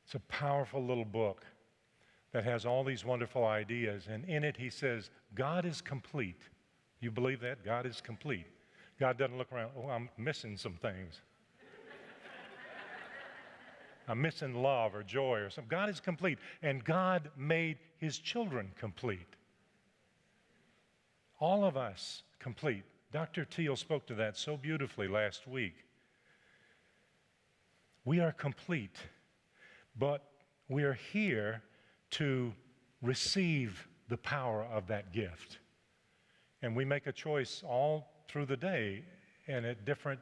It's a powerful little book that has all these wonderful ideas, and in it he says, God is complete. You believe that? God is complete. God doesn't look around, oh, I'm missing some things. I'm missing love or joy or something. God is complete, and God made his children complete. All of us complete. Dr. Teal spoke to that so beautifully last week. We are complete, but we are here to receive the power of that gift. And we make a choice all through the day and at different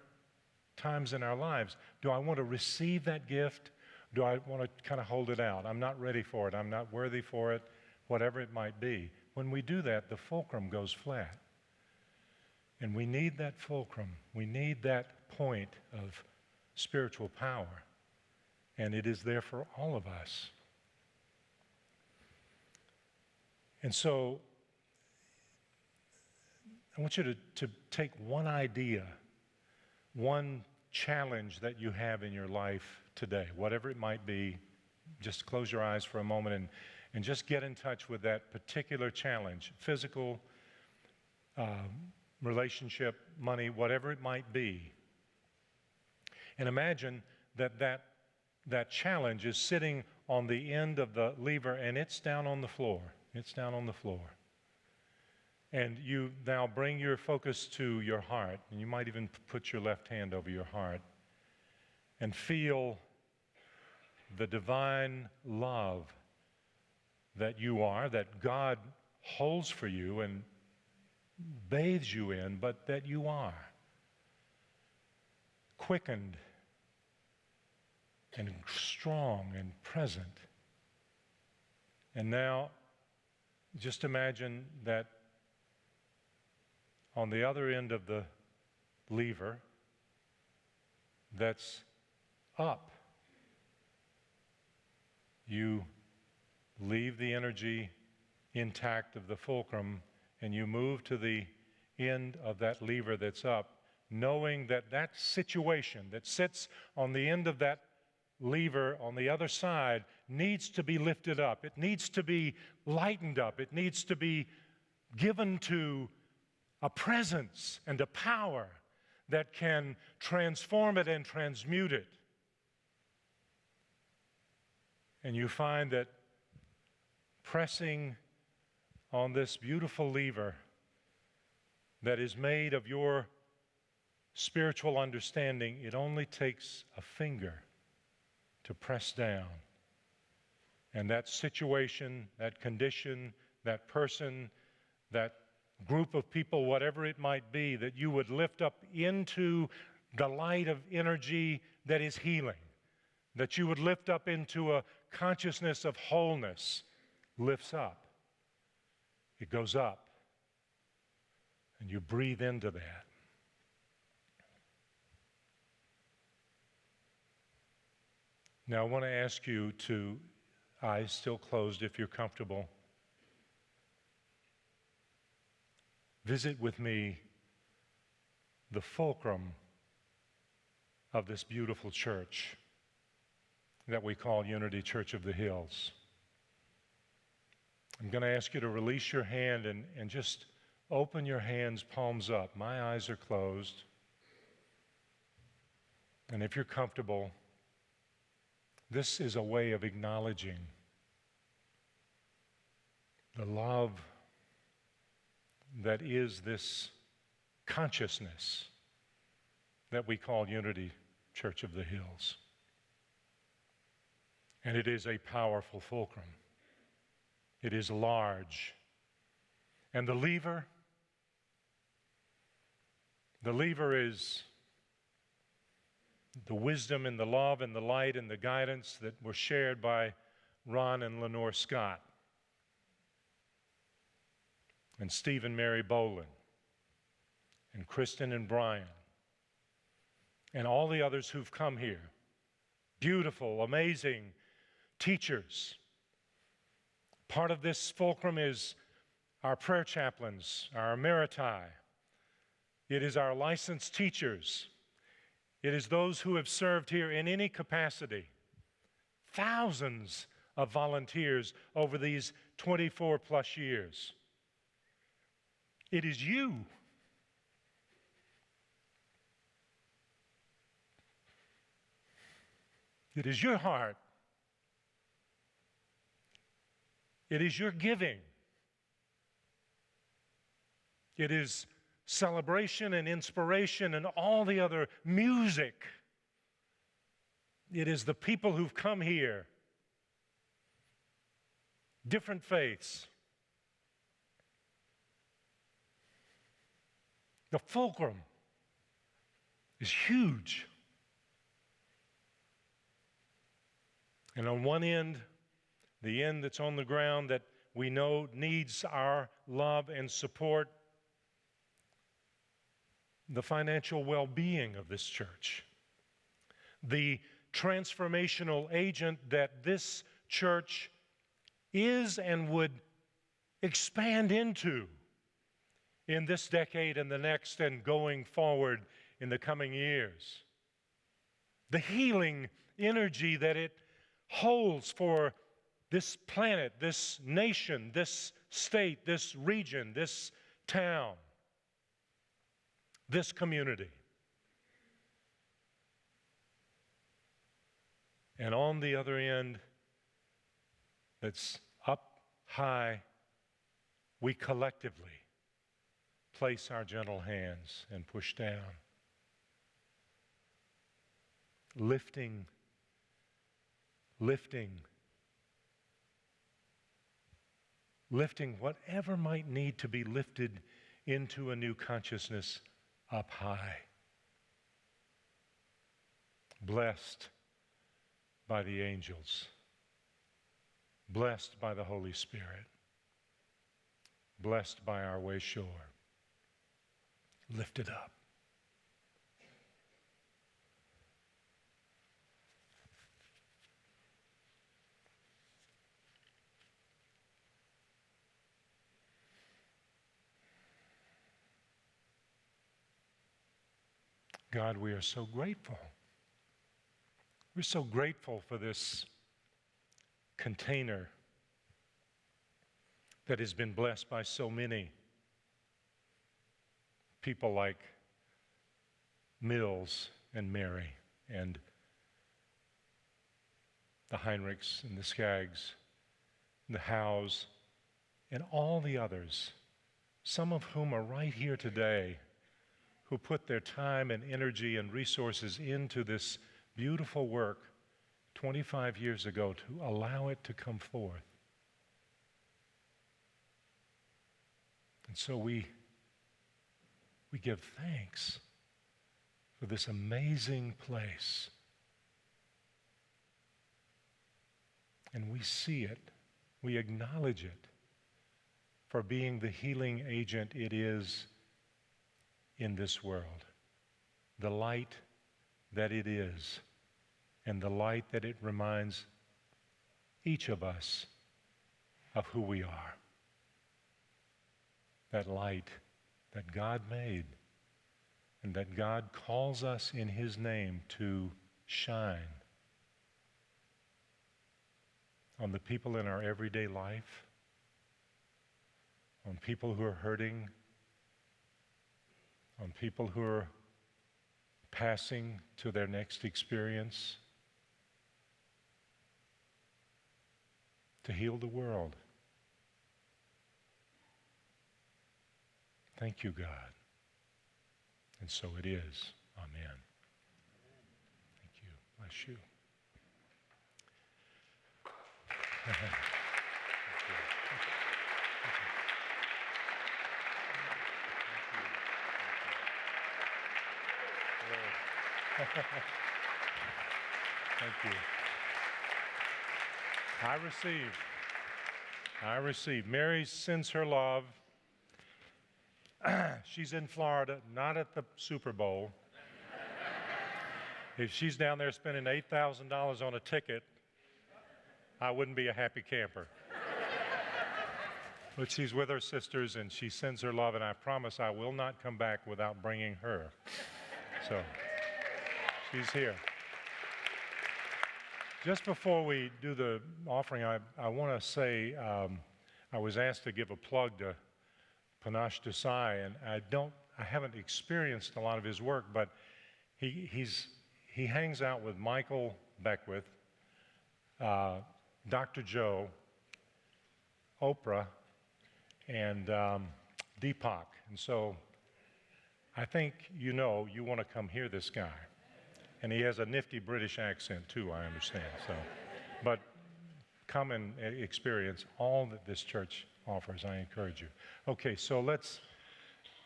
times in our lives. Do I want to receive that gift? Do I want to kind of hold it out? I'm not ready for it. I'm not worthy for it, whatever it might be. When we do that, the fulcrum goes flat. And we need that fulcrum. We need that point of spiritual power. And it is there for all of us. And so, I want you to take one idea, one challenge that you have in your life today, whatever it might be. Just close your eyes for a moment and just get in touch with that particular challenge, physical, relationship, money, whatever it might be. And imagine that challenge is sitting on the end of the lever and it's down on the floor. It's down on the floor. And you now bring your focus to your heart, and you might even put your left hand over your heart and feel the divine love that you are, that God holds for you and bathes you in, but that you are quickened and strong and present. And now, just imagine that on the other end of the lever that's up, you leave the energy intact of the fulcrum, and you move to the end of that lever that's up, knowing that that situation that sits on the end of that lever on the other side needs to be lifted up. It needs to be lightened up. It needs to be given to a presence and a power that can transform it and transmute it. And you find that pressing on this beautiful lever that is made of your spiritual understanding, it only takes a finger to press down. And that situation, that condition, that person, that group of people, whatever it might be, that you would lift up into the light of energy that is healing, that you would lift up into a consciousness of wholeness, lifts up. It goes up. And you breathe into that. Now, I want to ask you to, eyes still closed if you're comfortable, visit with me the fulcrum of this beautiful church that we call Unity Church of the Hills. I'm going to ask you to release your hand and just open your hands, palms up. My eyes are closed. And if you're comfortable, this is a way of acknowledging the love that is this consciousness that we call Unity Church of the Hills. And it is a powerful fulcrum. It is large. And the lever is the wisdom and the love and the light and the guidance that were shared by Ron and Lenore Scott and Steve and Mary Bolen and Kristen and Brian and all the others who've come here. Beautiful, amazing teachers. Part of this fulcrum is our prayer chaplains, our emeriti. It is our licensed teachers. It is those who have served here in any capacity. Thousands of volunteers over these 24 plus years. It is you. It is your heart. It is your giving. It is celebration and inspiration and all the other music. It is the people who've come here, different faiths. The fulcrum is huge. And on one end, the end that's on the ground that we know needs our love and support, the financial well-being of this church, the transformational agent that this church is and would expand into in this decade and the next and going forward in the coming years. The healing energy that it holds for this planet, this nation, this state, this region, this town, this community. And on the other end, that's up high, we collectively place our gentle hands and push down, lifting whatever might need to be lifted into a new consciousness up high. Blessed by the angels, blessed by the Holy Spirit, blessed by our way shore. Lift it up. God, we are so grateful. We're so grateful for this container that has been blessed by so many people like Mills and Mary and the Heinrichs and the Skaggs and the Howes and all the others, some of whom are right here today, who put their time and energy and resources into this beautiful work 25 years ago to allow it to come forth. And so we give thanks for this amazing place. And we see it, we acknowledge it for being the healing agent it is in this world, the light that it is, and the light that it reminds each of us of who we are. That light that God made and that God calls us in His name to shine on the people in our everyday life, on people who are hurting, on people who are passing to their next experience, to heal the world. Thank you, God. And so it is. Amen. Thank you. Bless you. Thank you. Thank you. I receive. Mary sends her love. She's in Florida, not at the Super Bowl. If she's down there spending $8,000 on a ticket, I wouldn't be a happy camper. But she's with her sisters and she sends her love, and I promise I will not come back without bringing her. So she's here. Just before we do the offering, I want to say I was asked to give a plug to Panache Desai, and I haven't experienced a lot of his work, but he hangs out with Michael Beckwith, Dr. Joe, Oprah, and Deepak. And so I think you want to come hear this guy. And he has a nifty British accent too, I understand. So, but come and experience all that this church offers. I encourage you. Okay, so let's,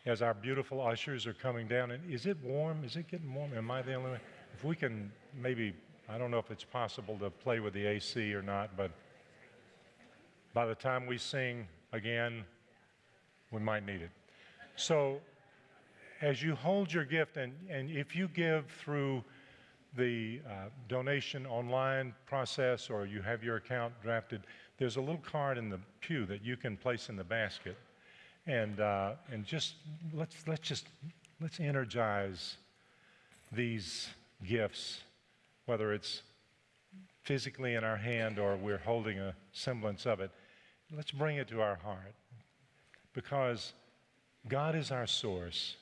as our beautiful ushers are coming down, and is it warm? Is it getting warm? Am I the only one? If we can maybe, I don't know if it's possible to play with the AC or not, but by the time we sing again, we might need it. So as you hold your gift, and if you give through the donation online process or you have your account drafted, there's a little card in the pew that you can place in the basket, and just let's energize these gifts, whether it's physically in our hand or we're holding a semblance of it. Let's bring it to our heart, because God is our source,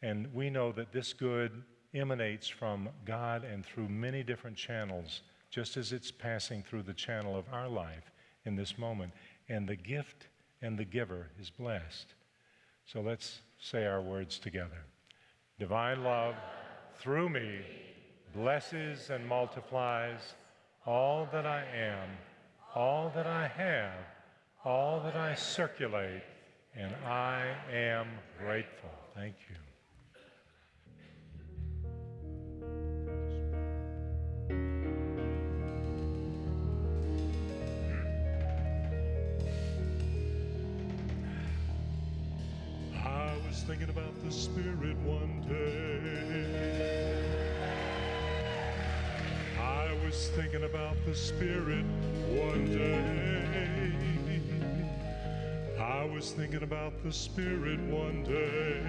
and we know that this good emanates from God and through many different channels, just as it's passing through the channel of our life in this moment. And the gift and the giver is blessed. So let's say our words together. Divine love, through me, blesses and multiplies all that I am, all that I have, all that I circulate, and I am grateful. Thank you. Thinking about the Spirit one day. I was thinking about the Spirit one day. I was thinking about the Spirit one day.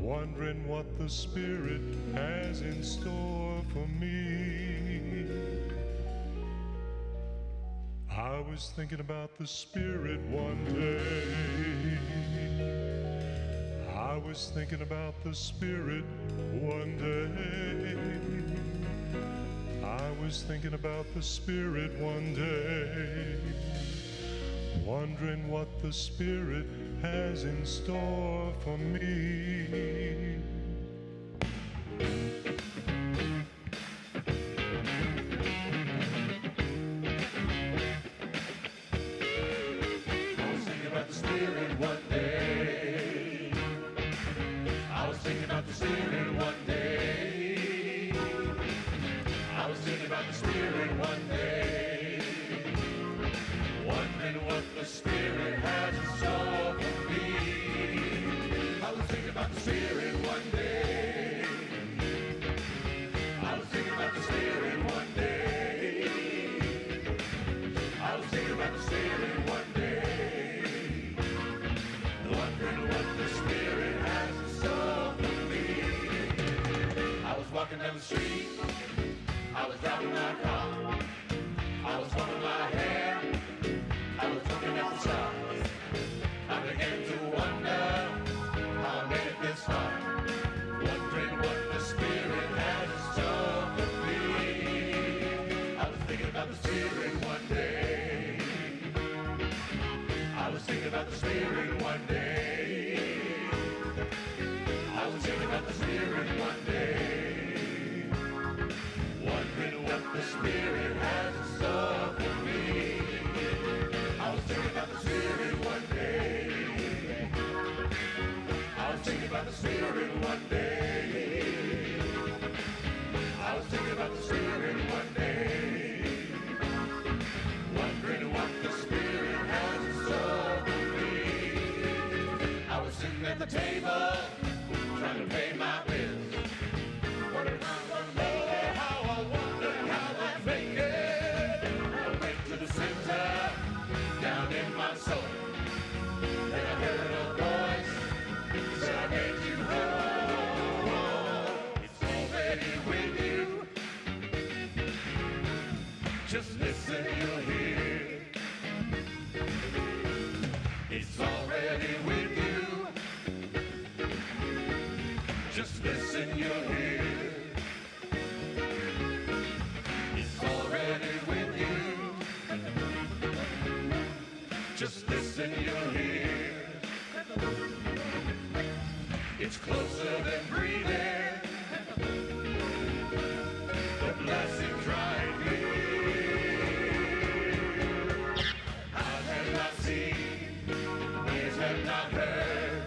wondering what the Spirit has in store for me. I was thinking about the Spirit one day. I was thinking about the Spirit one day. I was thinking about the Spirit one day, wondering what the Spirit has in store for me. I was thinking about the Spirit one day. I was thinking about the Spirit one day. I was thinking about the Spirit one day, wondering what the Spirit has in store for me. I was thinking about the Spirit one day. I was thinking about the Spirit one day. I was thinking about the Spirit one day, wondering what the Spirit has in store for me. I was walking down the street. I was driving my car. I was combing my hair. I was looking at the stars. I began to wonder how I made it this far, wondering what the Spirit has in store for me. I was thinking about the Spirit one day. I was thinking about the Spirit one day. I was thinking about the Spirit one day, wondering what the Spirit has in store for me. I was thinking about the Spirit one day. I was thinking about the Spirit one day. I was thinking about the Spirit one day, wondering what the Spirit has in store for me. I was sitting at the table, trying to pay my bills, wondering how I'm gonna make it, how I wonder how I make it. I went to the center, down in my soul. Then I heard a voice, said I made you whole. It's already with you. Just listen, you'll hear. It's already with you. Just listen, you'll hear. It's already with you. Just listen, you'll hear. It's closer than breathing. The blessing's right here. Eyes have not seen, ears have not heard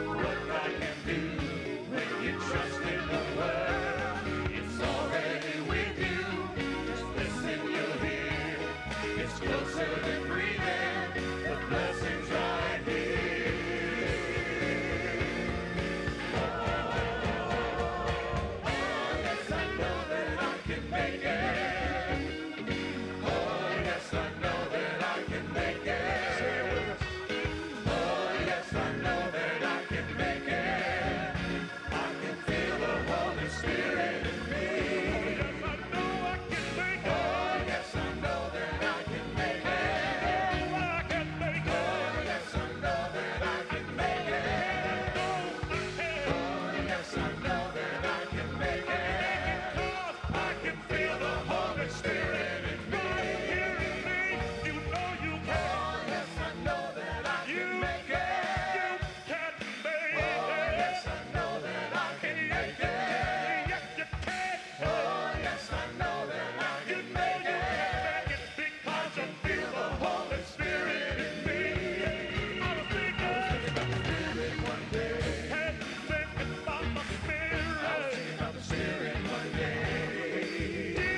what God can do when you trust in the Word. It's already with you. Just listen, you'll hear. It's closer than breathing. The blessing's right here. Oh, yes, I know that I can make it. Oh, yes, I know that I can make it. Oh, yes, I know that I can make it. I can feel the Holy Spirit in me. Oh, yes, I know that I can make it. Oh, yes, I know that I can make it. Oh, yes, I know that I can make it. I can feel the Holy Spirit in me. Oh, yes, I know that I can make it. Oh, yes, I know that I can make it. Oh, yes, I know that I can make it. I can feel the Holy Spirit in me. I was thinking about the Spirit one day. I was thinking about the Spirit one day. I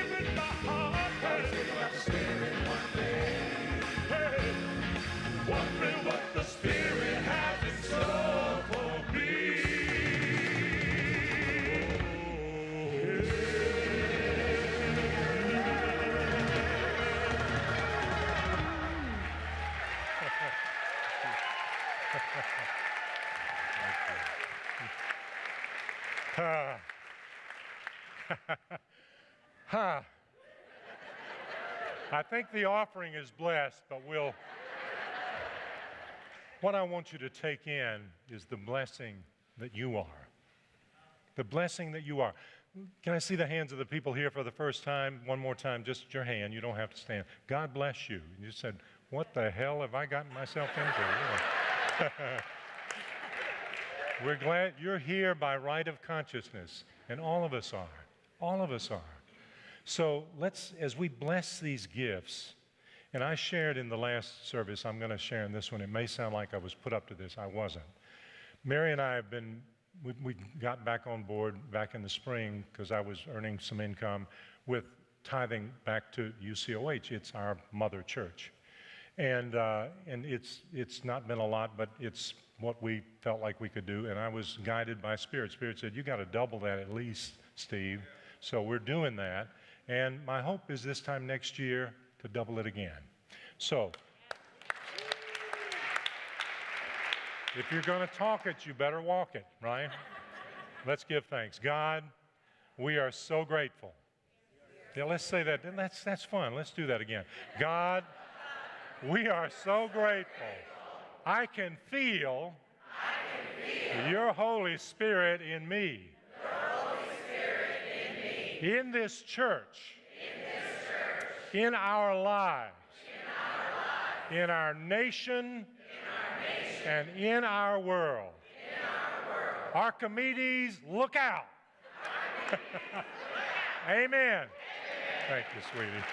was thinking about the Spirit one day. Wondering what the Spirit has in store for me. Ha. I think the offering is blessed, but what I want you to take in is the blessing that you are. The blessing that you are. Can I see the hands of the people here for the first time? One more time, just your hand. You don't have to stand. God bless you. You said, what the hell have I gotten myself into? We're glad you're here by right of consciousness, and all of us are. All of us are. So let's, as we bless these gifts, and I shared in the last service, I'm going to share in this one. It may sound like I was put up to this. I wasn't. Mary and I have been, we got back on board back in the spring because I was earning some income with tithing back to UCOH. It's our mother church. And it's not been a lot, but it's what we felt like we could do. And I was guided by Spirit. Spirit said, you got to double that at least, Steve. So we're doing that. And my hope is this time next year to double it again. So if you're going to talk it, you better walk it, right? Let's give thanks. God, we are so grateful. Yeah, let's say that. That's fun. Let's do that again. God, we are so grateful. I can feel your Holy Spirit in me. In this church. In our lives. In our nation. And in our world. Archimedes, look out. Amen. Thank you, sweetie.